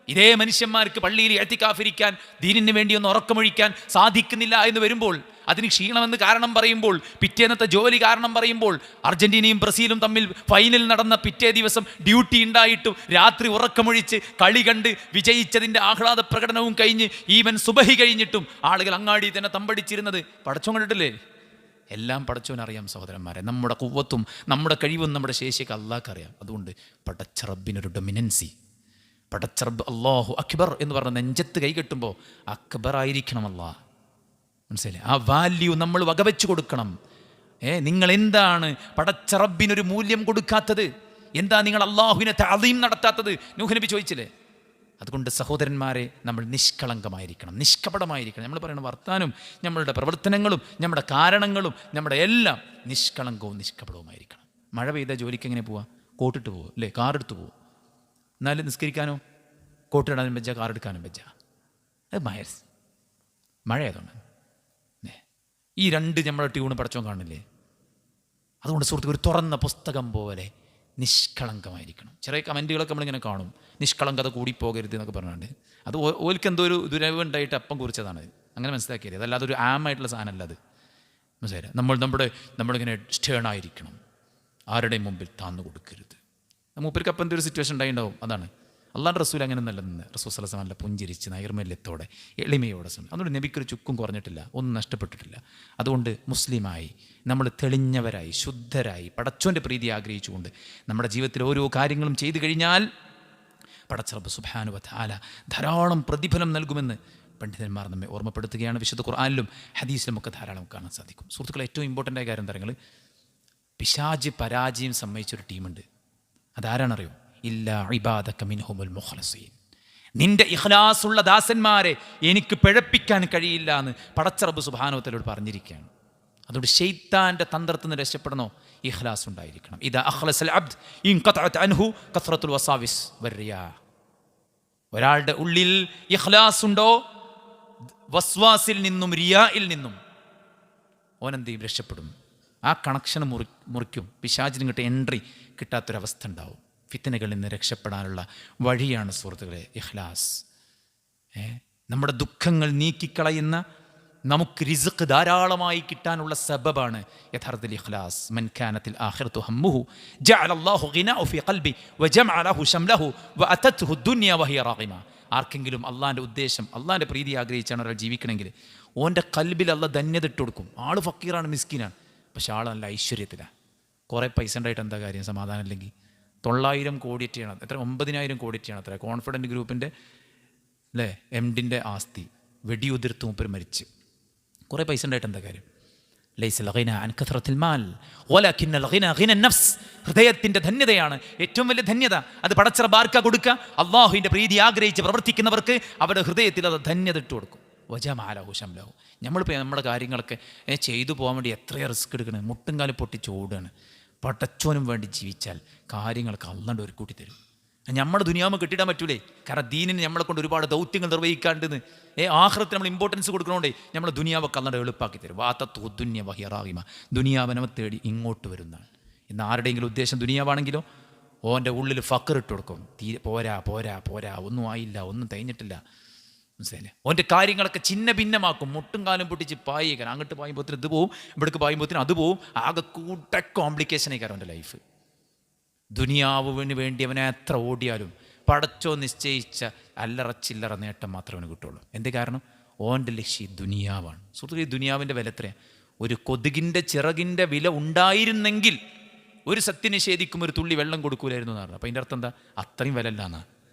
ഇതേ മനുഷ്യന്മാർക്ക് പള്ളിയിൽ ഇഅ്തികാഫിരിക്കാൻ, ദീനിന് വേണ്ടി ഒന്ന് ഉറക്കമൊഴിക്കാൻ സാധിക്കുന്നില്ല എന്ന് വരുമ്പോൾ, അതിന് ക്ഷീണമെന്ന് കാരണം പറയുമ്പോൾ, പിറ്റേന്നത്തെ ജോലി കാരണം പറയുമ്പോൾ, അർജന്റീനയും ബ്രസീലും തമ്മിൽ ഫൈനൽ നടന്ന പിറ്റേ ദിവസം ഡ്യൂട്ടി ഉണ്ടായിട്ടും രാത്രി ഉറക്കമൊഴിച്ച് കളി കണ്ട് വിജയിച്ചതിൻ്റെ ആഹ്ലാദ പ്രകടനവും കഴിഞ്ഞ് ഈവൻ സുബഹി കഴിഞ്ഞിട്ടും ആളുകൾ അങ്ങാടി തന്നെ തമ്പടിച്ചിരുന്നത് പടച്ചോൻ കണ്ടിട്ടില്ലേ? എല്ലാം പടച്ചോനറിയാം സഹോദരന്മാരെ. നമ്മുടെ കുവ്വത്തും നമ്മുടെ കഴിവും നമ്മുടെ ശേഷിയൊക്കെ അള്ളാഹ്ക്ക് അറിയാം. അതുകൊണ്ട് പടച്ച റബ്ബിനൊരു ഡൊമിനൻസി, പടച്ച റബ്ബ് അല്ലാഹു അക്ബർ എന്ന് പറഞ്ഞ നെഞ്ചത്ത് കൈ കെട്ടുമ്പോൾ അക്ബറായിരിക്കണം അല്ലാഹ്. മനസ്സിലായി? ആ വാല്യൂ നമ്മൾ വകവെച്ച് കൊടുക്കണം. നിങ്ങൾ എന്താണ് പടച്ച റബ്ബിനൊരു മൂല്യം കൊടുക്കാത്തത്? എന്താ നിങ്ങൾ അള്ളാഹുവിനെ തഅദീം നടത്താത്തത്? നൂഹ് നബി ചോദിച്ചില്ലേ? അതുകൊണ്ട് സഹോദരന്മാരെ, നമ്മൾ നിഷ്കളങ്കമായിരിക്കണം, നിഷ്കപടമായിരിക്കണം. നമ്മൾ പറയുന്ന വർത്താനും നമ്മളുടെ പ്രവർത്തനങ്ങളും നമ്മുടെ കാരണങ്ങളും നമ്മുടെ എല്ലാം നിഷ്കളങ്കവും നിഷ്കപടവുമായിരിക്കണം. മഴ പെയ്താൽ ജോലിക്ക് എങ്ങനെ പോവാം? കോട്ടിട്ട് പോവുക, അല്ലേ? കാറെടുത്ത് പോവും. എന്നാലും നിസ്കരിക്കാനോ കോട്ടിടാനും വെച്ചാൽ കാറെടുക്കാനും വെച്ചാൽ അത് മഴയായതുകൊണ്ട് ഈ രണ്ട് നമ്മളെ ട്യൂണ് പടച്ചോൻ കാണില്ലേ? അതുകൊണ്ട് സുഹൃത്തുക്കൾ, ഒരു തുറന്ന പുസ്തകം പോലെ നിഷ്കളങ്കമായിരിക്കണം. ചെറിയ കമൻറ്റുകളൊക്കെ നമ്മളിങ്ങനെ കാണും, നിഷ്കളങ്കത കൂടിപ്പോകരുത് എന്നൊക്കെ പറഞ്ഞുകൊണ്ട്. അത് ഓൽക്ക് എന്തോ ഒരു ദുരവ് ഉണ്ടായിട്ട് അപ്പം കുറിച്ചതാണ്, അങ്ങനെ മനസ്സിലാക്കിയത്. അതല്ലാതെ ഒരു ആമായിട്ടുള്ള സാധനമല്ല അത്. മനസ്സിലായി? നമ്മളിങ്ങനെ സ്റ്റേണായിരിക്കണം, ആരുടെയും മുമ്പിൽ താന്നു കൊടുക്കരുത്. മൂപ്പർക്ക് അപ്പം എന്തൊരു സിറ്റുവേഷൻ ഉണ്ടായിട്ടുണ്ടാവും. അതാണ് അള്ളാഹുവിൻ്റെ റസൂൽ അങ്ങനെ നല്ല നിന്ന്, റസൂൽ സ്വല്ലല്ലാഹു അലൈഹി വസല്ലം പുഞ്ചിരിച്ച് നൈർമല്യത്തോടെ എളിമയോടെ. അതുകൊണ്ട് നബിക്കൊരു ചുക്കും കുറഞ്ഞിട്ടില്ല, ഒന്നും നഷ്ടപ്പെട്ടിട്ടില്ല. അതുകൊണ്ട് മുസ്ലിമായി നമ്മൾ തെളിഞ്ഞവരായി, ശുദ്ധരായി, പടച്ചോൻ്റെ പ്രീതി ആഗ്രഹിച്ചുകൊണ്ട് നമ്മുടെ ജീവിതത്തിൽ ഓരോ കാര്യങ്ങളും ചെയ്തു കഴിഞ്ഞാൽ പടച്ച റബ്ബ് സുബ്ഹാനഹു വ തആല ധാരാളം പ്രതിഫലം നൽകുമെന്ന് പണ്ഡിതന്മാർ നമ്മെ ഓർമ്മപ്പെടുത്തുകയാണ്. വിശുദ്ധ ഖുർആനിലും ഹദീസിലും ഒക്കെ ധാരാളം കാണാൻ സാധിക്കും. സുഹൃത്തുക്കളെ, ഏറ്റവും ഇമ്പോർട്ടൻ്റ് ആയ കാര്യം തരങ്ങൾ, പിശാച് പരാജയം സമ്മതിച്ചൊരു ടീമുണ്ട്. അതാരാണറിയോ? ഇല്ലാ ഇബാദക മിൻഹുമുൽ മുഖ്ലസീൻ. നിന്റെ ഇഖ്ലാസുള്ള ദാസന്മാരെ എനിക്ക് പിഴപ്പിക്കാൻ കഴിയില്ല എന്ന് പടച്ച റബ്ബ് സുബ്ഹാനഹു വ തആലയോട് പറഞ്ഞിരിക്കുകയാണ്. അതുകൊണ്ട് ശൈത്താൻ്റെ തന്ത്രത്തിൽ നിന്ന് രക്ഷപ്പെടണോ? ഇഖ്ലാസ് ഉണ്ടായിരിക്കണം. ഇദാ അഖ്ലസൽ അബ്ദ് ഇൻഖതഅത് അൻഹു കസ്റത്തുൽ വസാവിസ് വറിയാ. ഒരാളുടെ ഉള്ളിൽ ഇഖ്ലാസ് ഉണ്ടോ, വസ്വാസിൽ നിന്നും റിയായിൽ നിന്നും ഓനെന്തെയും രക്ഷപ്പെടും. ആ കണക്ഷൻ മുറിക്കും. പിശാചിന് ഇങ്ങോട്ട് എൻട്രി കിട്ടാത്തൊരവസ്ഥ ഉണ്ടാവും. ഫിത്തനകളിൽ നിന്ന് രക്ഷപ്പെടാനുള്ള വഴിയാണ് സുഹൃത്തുക്കളെ ഇഖ്ലാസ്. നമ്മുടെ ദുഃഖങ്ങൾ നീക്കിക്കളയുന്ന, നമുക്ക് റിസ്ക് ധാരാളമായി കിട്ടാനുള്ള സബബാണ് യഥാർത്ഥത്തിൽ ഇഖ്ലാസ്. മൻ കാനത്തിൽ ആഖിറതു ഹമ്മുഹു ജഅലല്ലാഹു ഗിനാഉ ഫീ ഖൽബി വജമഅ ലഹു ശംലഹു വഅതത്ഹു ദുനിയ വഹിയ റാഗിമ. ആർക്കെങ്കിലും അള്ളാഹിൻ്റെ ഉദ്ദേശം, അള്ളാഹിൻ്റെ പ്രീതി ആഗ്രഹിച്ചാണ് ഒരാൾ ജീവിക്കണമെങ്കിൽ ഓൻ്റെ കൽബിൽ അള്ളാഹ് ധന്യത ഇട്ട് കൊടുക്കും. ആൾ ഫക്കീറാണ്, മിസ്കിനാണ്, പക്ഷെ ആൾ നല്ല ഐശ്വര്യത്തിലാണ്. കുറേ പൈസ ഉണ്ടായിട്ട് എന്താ കാര്യം? സമാധാനം ഇല്ലെങ്കിൽ 900 കോടിയാണ്, എത്ര 9000 കോടിയാണ് അത്ര കോൺഫിഡൻറ്റ് ഗ്രൂപ്പിൻ്റെ അല്ലേ MDൻ്റെ ആസ്തി വെടിയുതിർത്ത് മൂപ്പർ മരിച്ച്. കുറേ പൈസ ഉണ്ടായിട്ട് എന്താ കാര്യം? ലൈസൽ ഗിന അൻ കഥറത്തിൽ മാൽ വലകിന്നൽ ഗിന ഗിന നഫ്സ്. ഹൃദയത്തിൻ്റെ ധന്യതയാണ് ഏറ്റവും വലിയ ധന്യത. അത് പടച്ച റബ്ബ് ആർക്കാ കൊടുക്കുക? അള്ളാഹുവിൻ്റെ പ്രീതി ആഗ്രഹിച്ച് പ്രവർത്തിക്കുന്നവർക്ക് അവരുടെ ഹൃദയത്തിൽ അത് ധന്യത ഇട്ട് കൊടുക്കും. വജമഅലഹു ശംലഹു. നമ്മളിപ്പോൾ നമ്മുടെ കാര്യങ്ങളൊക്കെ ചെയ്തു പോകാൻ വേണ്ടി എത്രയോ റിസ്ക് എടുക്കണം, മുട്ടും കാലും പൊട്ടിച്ച് ഓടുകയാണ്. പടച്ചോനും വേണ്ടി ജീവിച്ചാൽ കാര്യങ്ങൾക്ക് അള്ളാണ്ട് ഒരു കൂട്ടി തരും. നമ്മുടെ ദുനിയാവ് കെട്ടിടാൻ പറ്റൂലേ? കാരണം ദീനിന് നമ്മളെ കൊണ്ട് ഒരുപാട് ദൗത്യങ്ങൾ നിർവഹിക്കാണ്ടെന്ന് ആഖിറത്തിന് നമ്മൾ ഇമ്പോർട്ടൻസ് കൊടുക്കണോണ്ടേ നമ്മൾ ദുനിയാവൊക്കെ അള്ളാണ്ട് എളുപ്പാക്കി തരും. വാതത്തു ദുന്യ വഹിയ റാഗിമ. ദുനിയാവനവ തേടി ഇങ്ങോട്ട് വരുന്നതാണ്. ഇന്ന് ആരുടെയെങ്കിലും ഉദ്ദേശം ദുനിയാവാണെങ്കിലോ ഓൻ്റെ ഉള്ളിൽ ഫക്കർ ഇട്ട് കൊടുക്കും. തീരെ പോരാ പോരാ പോരാ, ഒന്നും ആയില്ല, ഒന്നും തേഞ്ഞിട്ടില്ല, മനസ്സിലായില്ലേ? ഓൻ്റെ കാര്യങ്ങളൊക്കെ ചിന്ന ഭിന്നമാക്കും. മുട്ടും കാലും പൊട്ടിച്ച് പായിക്കാൻ, അങ്ങോട്ട് പായുമ്പോഴത്തേന് ഇത് പോവും, ഇവിടേക്ക് പായുമ്പോഴത്തേന് അത് പോവും. ആകെ കൂട്ട കോംപ്ലിക്കേഷനേക്കാരം അവൻ്റെ ലൈഫ്. ദുനിയാവിന് വേണ്ടി അവനെ എത്ര ഓടിയാലും പടച്ചോ നിശ്ചയിച്ച അല്ലറ ചില്ലറ നേട്ടം മാത്രമേ അവന് കിട്ടുള്ളൂ. എന്ത് കാരണം? ഓൻ്റെ ലക്ഷ്യം ദുനിയാവാണ്. സുഹൃത്തുക്കളെ, ഈ ദുനിയാവിൻ്റെ വില എത്രയാണ്? ഒരു കൊതുകിൻ്റെ ചിറകിൻ്റെ വില ഉണ്ടായിരുന്നെങ്കിൽ ഒരു സത്യനിഷേധിക്കും ഒരു തുള്ളി വെള്ളം കൊടുക്കൂലായിരുന്നു എന്ന് പറഞ്ഞു. അപ്പോൾ അതിൻ്റെ അർത്ഥം എന്താ? അത്രയും വില ഇല്ല എന്നാണ്.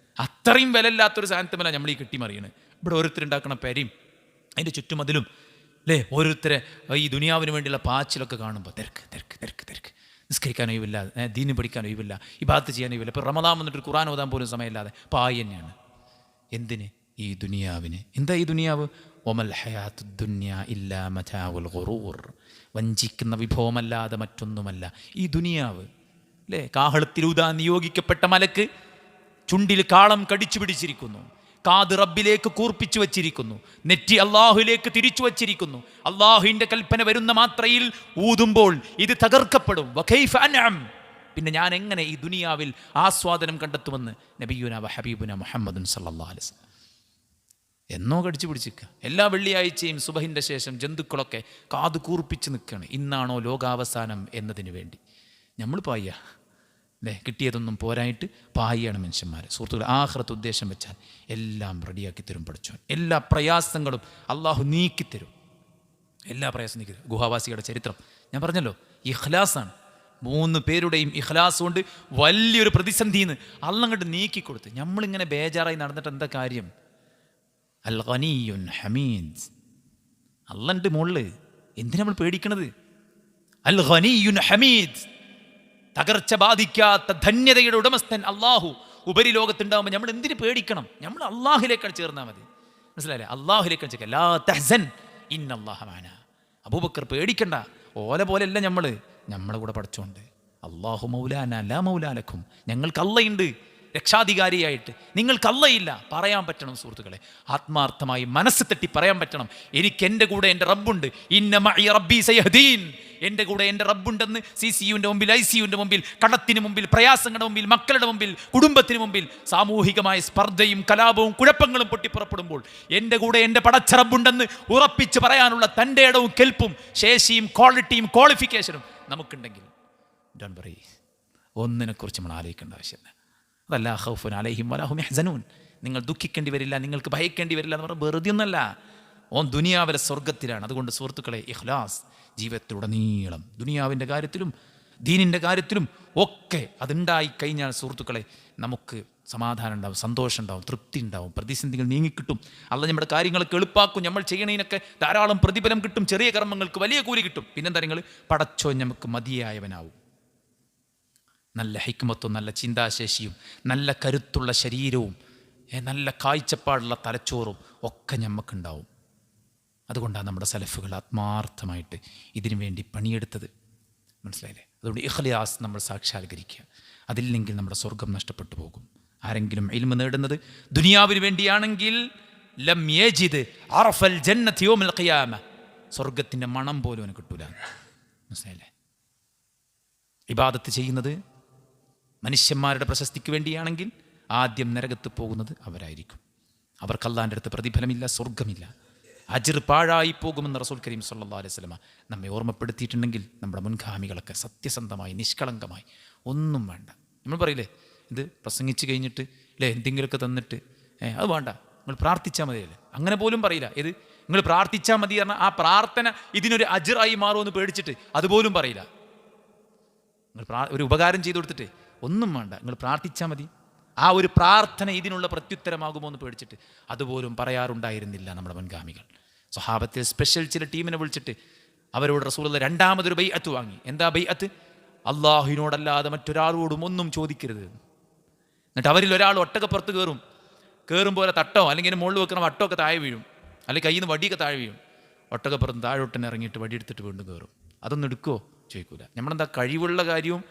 അത്രയും വില ഇല്ലാത്തൊരു സാധനത്തുമല്ല നമ്മൾ ഈ കെട്ടിമറിയണ്. ഇവിടെ ഓരോരുത്തരുണ്ടാക്കണ പെരയും അതിൻ്റെ ചുറ്റുമതിലും അല്ലേ, ഓരോരുത്തരെ ഈ ദുനിയാവിന് വേണ്ടിയുള്ള പാച്ചിലൊക്കെ കാണുമ്പോൾ തിരക്ക് തിരക്ക് തിരക്ക് തിരക്ക്. നിസ്കരിക്കാൻ ഒഴിവില്ല, ദീന് പഠിക്കാൻ ഒഴിവില്ല, ഇബാദത്ത് ചെയ്യാൻ ഒഴിവില്ല. ഇപ്പോൾ റമദാൻ വന്നിട്ട് ഖുർആൻ ഓതാൻ പോലും സമയമില്ലാതെ പായ് തന്നെയാണ്. എന്തിന്? ഈ ദുനിയാവിന്. എന്താ ഈ ദുനിയാവ്? വമൽ ഹയാത്തു ദുനിയ ഇല്ലാ മതാഉൽ ഖുറൂർ. വഞ്ചിക്കുന്ന വിഭവമല്ലാതെ മറ്റൊന്നുമല്ല ഈ ദുനിയാവ് അല്ലേ. കാഹളത്തിലൂതാൻ നിയോഗിക്കപ്പെട്ട മലക്ക് ചുണ്ടിൽ കാളം കടിച്ചു പിടിച്ചിരിക്കുന്നു, കാത് റബ്ബിലേക്ക് കൂർപ്പിച്ചു വച്ചിരിക്കുന്നു, നെറ്റി അള്ളാഹുലേക്ക് തിരിച്ചു വച്ചിരിക്കുന്നു. അള്ളാഹുവിൻ്റെ കൽപ്പന വരുന്ന മാത്രയിൽ ഊതുമ്പോൾ ഇത് തകർക്കപ്പെടും. വകൈഫ അൻഅം. പിന്നെ ഞാൻ എങ്ങനെ ഈ ദുനിയാവിൽ ആസ്വാദനം കണ്ടെത്തുമെന്ന് നബിയുന വ ഹബീബുന മുഹമ്മദുൻ സല്ലല്ലാഹു അലൈഹി വസല്ലം എന്നോ കടിച്ചു പിടിച്ചിരിക്കുക. എല്ലാ വെള്ളിയാഴ്ചയും സുബഹിൻ്റെ ശേഷം ജന്തുക്കളൊക്കെ കാത് കൂർപ്പിച്ച് നിൽക്കുകയാണ്. ഇന്നാണോ ലോകാവസാനം എന്നതിന് വേണ്ടി. നമ്മൾ പായ്യ അല്ലേ, കിട്ടിയതൊന്നും പോരായിട്ട് പായാണ് മനുഷ്യന്മാർ. സുഹൃത്തുക്കളെ, ആഖിറത്ത് ഉദ്ദേശം വെച്ചാൽ എല്ലാം റെഡിയാക്കി തരും പഠിച്ചോൻ. എല്ലാ പ്രയാസങ്ങളും അള്ളാഹു നീക്കിത്തരും. എല്ലാ പ്രയാസം നീക്കിത്തരും. ഗുഹാവാസികളുടെ ചരിത്രം ഞാൻ പറഞ്ഞല്ലോ, ഇഖ്ലാസാണ്. 3 പേരുടെയും ഇഖ്ലാസ് കൊണ്ട് വലിയൊരു പ്രതിസന്ധിന്ന് അള്ളാഹ് അങ്ങോട്ട് നീക്കിക്കൊടുത്ത്. നമ്മളിങ്ങനെ ബേജാറായി നടന്നിട്ട് എന്താ കാര്യം? അൽ ഗനിയുൻ ഹമീദ്. അള്ളാൻ്റെ മുകളിൽ എന്തിനാ നമ്മൾ പേടിക്കണത്? അൽ ഗനിയുൻ ഹമീദ്. തകർച്ച ബാധിക്കാത്ത ധന്യതയുടെ ഉടമസ്ഥൻ അള്ളാഹു ഉപരിലോകത്തുണ്ടാകുമ്പോൾ നമ്മൾ എന്തിനു പേടിക്കണം? നമ്മൾ അള്ളാഹുലേക്കാണ് ചേർന്നാൽ മതി. മനസ്സിലായില്ലേ? അള്ളാഹുലേക്കാണ് ചേർക്കുക. ലാ തഹ്സൻ ഇന്നല്ലാഹ മഅനാ. അബൂബക്കർ പേടിക്കണ്ട, ഓല പോലെയല്ല നമ്മളെ കൂടെ പഠിച്ചോണ്ട്. അല്ലാഹു മൗലാന ലാ മൗലാ ലക്കും. ഞങ്ങൾക്ക് അള്ളയുണ്ട് രക്ഷാധികാരിയായിട്ട്, നിങ്ങൾക്ക് അള്ളയില്ല. പറയാൻ പറ്റണം സുഹൃത്തുക്കളെ, ആത്മാർത്ഥമായി മനസ്സ് തട്ടി പറയാൻ പറ്റണം. എനിക്ക് എൻ്റെ കൂടെ എൻ്റെ റബ്ബുണ്ട്. ഇന്ന മഇ റബ്ബി സയഹ്ദീൻ. എൻ്റെ കൂടെ എൻ്റെ റബ്ബുണ്ടെന്ന് CCUവിൻ്റെ മുമ്പിൽ, ICUവിൻ്റെ മുമ്പിൽ, കടത്തിന് മുമ്പിൽ, പ്രയാസങ്ങളുടെ മുമ്പിൽ, മക്കളുടെ മുമ്പിൽ, കുടുംബത്തിന് മുമ്പിൽ, സാമൂഹികമായ സ്പർദ്ധയും കലാപവും കുഴപ്പങ്ങളും പൊട്ടിപ്പുറപ്പെടുമ്പോൾ എൻ്റെ കൂടെ എൻ്റെ പടച്ച റബ്ബുണ്ടെന്ന് ഉറപ്പിച്ച് പറയാനുള്ള തൻ്റെ ഇടവും കെൽപ്പും ശേഷിയും ക്വാളിറ്റിയും ക്വാളിഫിക്കേഷനും നമുക്കുണ്ടെങ്കിൽ ഡോണ്ട് വറി, ഒന്നിനെക്കുറിച്ച് നമ്മൾ ആലോചിക്കേണ്ട ആവശ്യമില്ല. അതല്ല ഖൗഫുൻ അലൈഹിം വലാ ഹും യഹ്സനൂൻ. നിങ്ങൾ ദുഃഖിക്കേണ്ടി വരില്ല, നിങ്ങൾക്ക് ഭയക്കേണ്ടി വരില്ല എന്ന് പറഞ്ഞാൽ വെറുതെ ഒന്നല്ല. ഓൻ ദുനിയാവിലെ സ്വർഗത്തിലാണ്. അതുകൊണ്ട് സുഹൃത്തുക്കളെ, ഇഖ്ലാസ് ജീവിതത്തിലുടനീളം ദുനിയാവിൻ്റെ കാര്യത്തിലും ദീനിൻ്റെ കാര്യത്തിലും ഒക്കെ അതുണ്ടായി കഴിഞ്ഞാൽ സുഹൃത്തുക്കളെ നമുക്ക് സമാധാനം ഉണ്ടാവും, സന്തോഷം ഉണ്ടാവും, തൃപ്തി ഉണ്ടാവും, പ്രതിസന്ധികൾ നീങ്ങിക്കിട്ടും. അള്ളാഹ് നമ്മുടെ കാര്യങ്ങളൊക്കെ എളുപ്പാക്കും. നമ്മൾ ചെയ്യണതിനൊക്കെ ധാരാളം പ്രതിഫലം കിട്ടും. ചെറിയ കർമ്മങ്ങൾക്ക് വലിയ കൂലി കിട്ടും. പിന്നെന്താ, നിങ്ങൾ പടച്ചോ നമുക്ക് മതിയായവനാവും. നല്ല ഹിക്മത്തും നല്ല ചിന്താശേഷിയും നല്ല കരുത്തുള്ള ശരീരവും നല്ല കാഴ്ചപ്പാടുള്ള തലച്ചോറും ഒക്കെ നമുക്കുണ്ടാവും. അതുകൊണ്ടാണ് നമ്മുടെ സലഫുകൾ ആത്മാർത്ഥമായിട്ട് ഇതിനു വേണ്ടി പണിയെടുത്തത്. മനസ്സിലായില്ലേ? അതുകൊണ്ട് ഇഖ്ലാസ് നമ്മൾ സാക്ഷാത്കരിക്കുക. അതില്ലെങ്കിൽ നമ്മുടെ സ്വർഗം നഷ്ടപ്പെട്ടു പോകും. ആരെങ്കിലും ഇൽമ നേടുന്നത് ദുനിയാവിന് വേണ്ടിയാണെങ്കിൽ ലം യജിദ് അറഫൽ ജന്നതി യൗമൽ ഖിയാമ. സ്വർഗത്തിൻ്റെ മണം പോലും അവന് കിട്ടൂല. മനസ്സിലായില്ലേ? ഇബാദത്ത് ചെയ്യുന്നത് മനുഷ്യന്മാരുടെ പ്രശസ്തിക്ക് വേണ്ടിയാണെങ്കിൽ ആദ്യം നരകത്ത് പോകുന്നത് അവരായിരിക്കും. അവർക്ക് അല്ലാഹുവിൻ്റെ അടുത്ത് പ്രതിഫലമില്ല, സ്വർഗമില്ല, അജ്ർ പാഴായി പോകുമെന്ന് റസൂൽ കരീം സല്ലല്ലാഹു അലൈഹി വസല്ലമ നമ്മെ ഓർമ്മപ്പെടുത്തിയിട്ടുണ്ടെങ്കിൽ നമ്മുടെ മുൻഗാമികളൊക്കെ സത്യസന്ധമായി നിഷ്കളങ്കമായി ഒന്നും വേണ്ട. നമ്മൾ പറയില്ലേ, ഇത് പ്രസംഗിച്ച് കഴിഞ്ഞിട്ട് അല്ലേ എന്തെങ്കിലുമൊക്കെ തന്നിട്ട് അത് വേണ്ട, നിങ്ങൾ പ്രാർത്ഥിച്ചാൽ മതിയല്ലേ, അങ്ങനെ പോലും പറയില്ല. ഇത് നിങ്ങൾ പ്രാർത്ഥിച്ചാൽ മതി പറഞ്ഞാൽ ആ പ്രാർത്ഥന ഇതിനൊരു അജ്റായി മാറുമെന്ന് പേടിച്ചിട്ട് അതുപോലും പറയില്ല. നിങ്ങൾ ഒരു ഉപകാരം ചെയ്തു കൊടുത്തിട്ട് ഒന്നും വേണ്ട, നിങ്ങൾ പ്രാർത്ഥിച്ചാൽ മതി, ആ ഒരു പ്രാർത്ഥന ഇതിനുള്ള പ്രത്യുത്തരമാകുമോ എന്ന് പേടിച്ചിട്ട് അതുപോലും പറയാറുണ്ടായിരുന്നില്ല നമ്മുടെ മുൻഗാമികൾ. സ്വഹാബത്തിൽ സ്പെഷ്യൽ ചില ടീമിനെ വിളിച്ചിട്ട് അവരോട് റസൂലുള്ളാഹി രണ്ടാമതൊരു ബൈഅത്ത് വാങ്ങി. എന്താ ബൈഅത്ത്? അള്ളാഹുവിനോടല്ലാതെ മറ്റൊരാളോടും ഒന്നും ചോദിക്കരുത്. എന്നിട്ട് അവരിൽ ഒരാൾ ഒട്ടകപ്പുറത്ത് കയറും പോലെ തട്ടോ അല്ലെങ്കിൽ മുകളിൽ വെക്കുന്ന വട്ടോ ഒക്കെ താഴെ വീഴും, അല്ലെങ്കിൽ കയ്യിൽ നിന്ന് വടിയൊക്കെ താഴെ വീഴും. ഒട്ടകപ്പുറത്ത് താഴോട്ടന്നെ ഇറങ്ങിയിട്ട് വടി എടുത്തിട്ട് വീണ്ടും കയറും. അതൊന്നും എടുക്കുമോ ചോദിക്കൂല. നമ്മളെന്താ കഴിവുള്ള കാര്യവും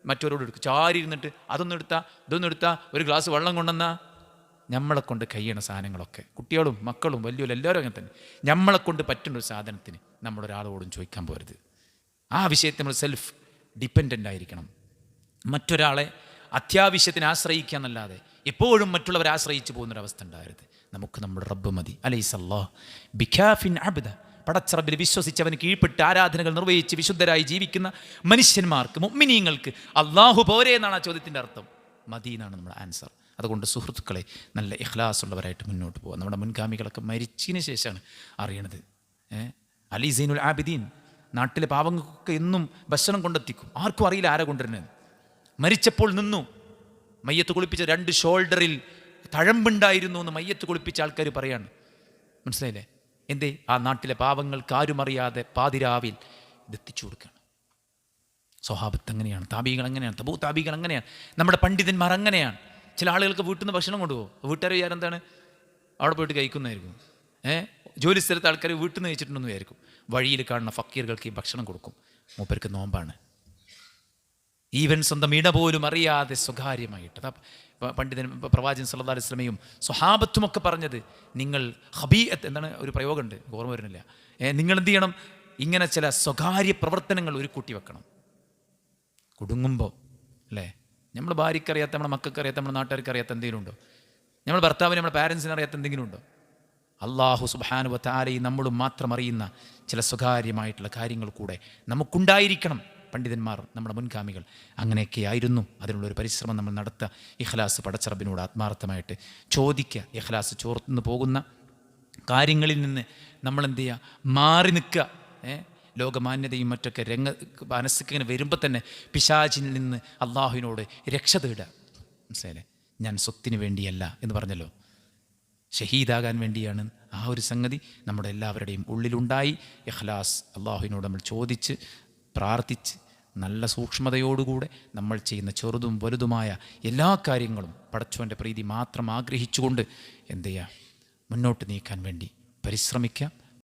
മറ്റവരോട് എടുക്കും. ചാരി ഇരുന്നിട്ട് അതൊന്നും എടുത്താ ഒരു ഗ്ലാസ് വെള്ളം കൊണ്ടെന്നാ നമ്മളെ കൊണ്ട് കഴിയണ സാധനങ്ങളൊക്കെ, കുട്ടികളും മക്കളും വലിയവരും എല്ലാവരും അങ്ങനെ തന്നെ, നമ്മളെ കൊണ്ട് പറ്റുന്ന ഒരു സാധനത്തിന് നമ്മളൊരാളോടും ചോദിക്കാൻ പോരുത്. ആ വിഷയത്തിൽ നമ്മൾ സെൽഫ് ഡിപ്പെൻഡൻ്റ് ആയിരിക്കണം. മറ്റൊരാളെ അത്യാവശ്യത്തിന് ആശ്രയിക്കുക എന്നല്ലാതെ എപ്പോഴും മറ്റുള്ളവരെ ആശ്രയിച്ച് പോകുന്നൊരവസ്ഥ ഉണ്ടാകരുത്. നമുക്ക് നമ്മുടെ റബ്ബ് മതി. അലൈസല്ലാഹ് ബിഖാഫിൻ അബ്ദ, പടച്ചറബിൽ വിശ്വസിച്ചവന് കീഴ്പ്പെട്ട് ആരാധനകൾ നിർവഹിച്ച് വിശുദ്ധരായി ജീവിക്കുന്ന മനുഷ്യന്മാർക്ക്, മുഅ്മിനീങ്ങൾക്ക് അള്ളാഹു പോരെ എന്നാണ് ആ ചോദ്യത്തിൻ്റെ അർത്ഥം. മതി എന്നാണ് നമ്മുടെ ആൻസർ. അതുകൊണ്ട് സുഹൃത്തുക്കളെ, നല്ല ഇഖ്ലാസ് ഉള്ളവരായിട്ട് മുന്നോട്ട് പോകാം. നമ്മുടെ മുൻഗാമികളൊക്കെ മരിച്ചതിന് ശേഷമാണ് അറിയണത്. അലി സൈനുൽ ആബിദീൻ നാട്ടിലെ പാവങ്ങൾക്കൊക്കെ എന്നും ഭക്ഷണം കൊണ്ടെത്തിക്കും. ആർക്കും അറിയില്ല ആരെ കൊണ്ടുവരുന്നത്. മരിച്ചപ്പോൾ നിന്നു. മയ്യത്ത് കുളിപ്പിച്ച 2 ഷോൾഡറിൽ തഴമ്പുണ്ടായിരുന്നു എന്ന് മയ്യത്ത് കുളിപ്പിച്ച ആൾക്കാർ പറയാണ്. മനസ്സിലായില്ലേ? എന്തേ? ആ നാട്ടിലെ പാവങ്ങൾക്ക് ആരും അറിയാതെ പാതിരാവിൽ ഇതെത്തിച്ചു കൊടുക്കുകയാണ്. സ്വഹാബത്ത് അങ്ങനെയാണ്, താബീകൾ അങ്ങനെയാണ്, തബൂ താബീകൾ അങ്ങനെയാണ്, നമ്മുടെ പണ്ഡിതന്മാർ അങ്ങനെയാണ്. ചില ആളുകൾക്ക് വീട്ടിൽ നിന്ന് ഭക്ഷണം കൊണ്ടുപോകും. വീട്ടുകാർ വിചാരെന്താണ്? അവിടെ പോയിട്ട് കഴിക്കുന്നതായിരിക്കും. ജോലി സ്ഥലത്ത് ആൾക്കാർ വീട്ടിൽ നിന്ന് കഴിച്ചിട്ടുണ്ടെന്ന് വിചാരിക്കും. വഴിയിൽ കാണുന്ന ഫക്കീറുകൾക്ക് ഈ ഭക്ഷണം കൊടുക്കും. മൂപ്പർക്ക് നോമ്പാണ്. ഈവൻ സ്വന്തം ഇട പോലും അറിയാതെ സ്വകാര്യമായിട്ട്. പണ്ഡിതൻ പ്രവാചകൻ സല്ലല്ലാഹു അലൈഹി വസല്ലമയും സ്വഹാബത്തുമൊക്കെ പറഞ്ഞത്, നിങ്ങൾ ഹബീഅത്ത് എന്താണ് ഒരു പ്രയോഗമുണ്ട്, ഓർമ്മ വരുന്നില്ല. നിങ്ങൾ എന്ത് ചെയ്യണം? ഇങ്ങനെ ചില സ്വകാര്യ പ്രവർത്തനങ്ങൾ ഒരു കൂട്ടി വെക്കണം. കുടുങ്ങുമ്പോൾ അല്ലേ, നമ്മൾ ഭാര്യയ്ക്കറിയാത്ത, നമ്മുടെ മക്കൾക്കറിയാത്ത, നമ്മുടെ നാട്ടുകാർക്ക് അറിയാത്ത എന്തെങ്കിലും ഉണ്ടോ? നമ്മൾ ഭർത്താവിന്, നമ്മുടെ പാരൻസിന് അറിയാത്ത എന്തെങ്കിലും ഉണ്ടോ? അല്ലാഹു സുബ്ഹാനഹു വ തആലയും നമ്മളും മാത്രം അറിയുന്ന ചില സ്വകാര്യമായിട്ടുള്ള കാര്യങ്ങൾ കൂടെ നമുക്കുണ്ടായിരിക്കണം. പണ്ഡിതന്മാർ, നമ്മുടെ മുൻഗാമികൾ അങ്ങനെയൊക്കെ ആയിരുന്നു. അതിനുള്ളൊരു പരിശ്രമം നമ്മൾ നടത്തുക. ഇഖ്ലാസ് പടച്ചറബിനോട് ആത്മാർത്ഥമായിട്ട് ചോദിക്കുക. ഇഖ്ലാസ് ചോർന്നു പോകുന്ന കാര്യങ്ങളിൽ നിന്ന് നമ്മൾ എന്ത് ചെയ്യുക? മാറി നിൽക്കുക. ലോകമാന്യതയും മറ്റൊക്കെ മനസ്സിങ്ങനെ വരുമ്പോൾ തന്നെ പിശാചിൽ നിന്ന് അള്ളാഹുവിനോട് രക്ഷ തേടുക. മനസ്സിലായില്ലേ? ഞാൻ സ്വത്തിന് വേണ്ടിയല്ല എന്ന് പറഞ്ഞല്ലോ, ഷഹീദാകാൻ വേണ്ടിയാണ്. ആ ഒരു സംഗതി നമ്മുടെ എല്ലാവരുടെയും ഉള്ളിലുണ്ടായി. ഇഖ്ലാസ് അള്ളാഹുവിനോട് നമ്മൾ ചോദിച്ച് പ്രാർത്ഥിച്ച് നല്ല സൂക്ഷ്മതയോടുകൂടെ നമ്മൾ ചെയ്യുന്ന ചെറുതും വലുതുമായ എല്ലാ കാര്യങ്ങളും പടച്ചവൻ്റെ പ്രീതി മാത്രം ആഗ്രഹിച്ചുകൊണ്ട് എന്ത് ചെയ്യുക? മുന്നോട്ട് നീക്കാൻ വേണ്ടി പരിശ്രമിക്കുക.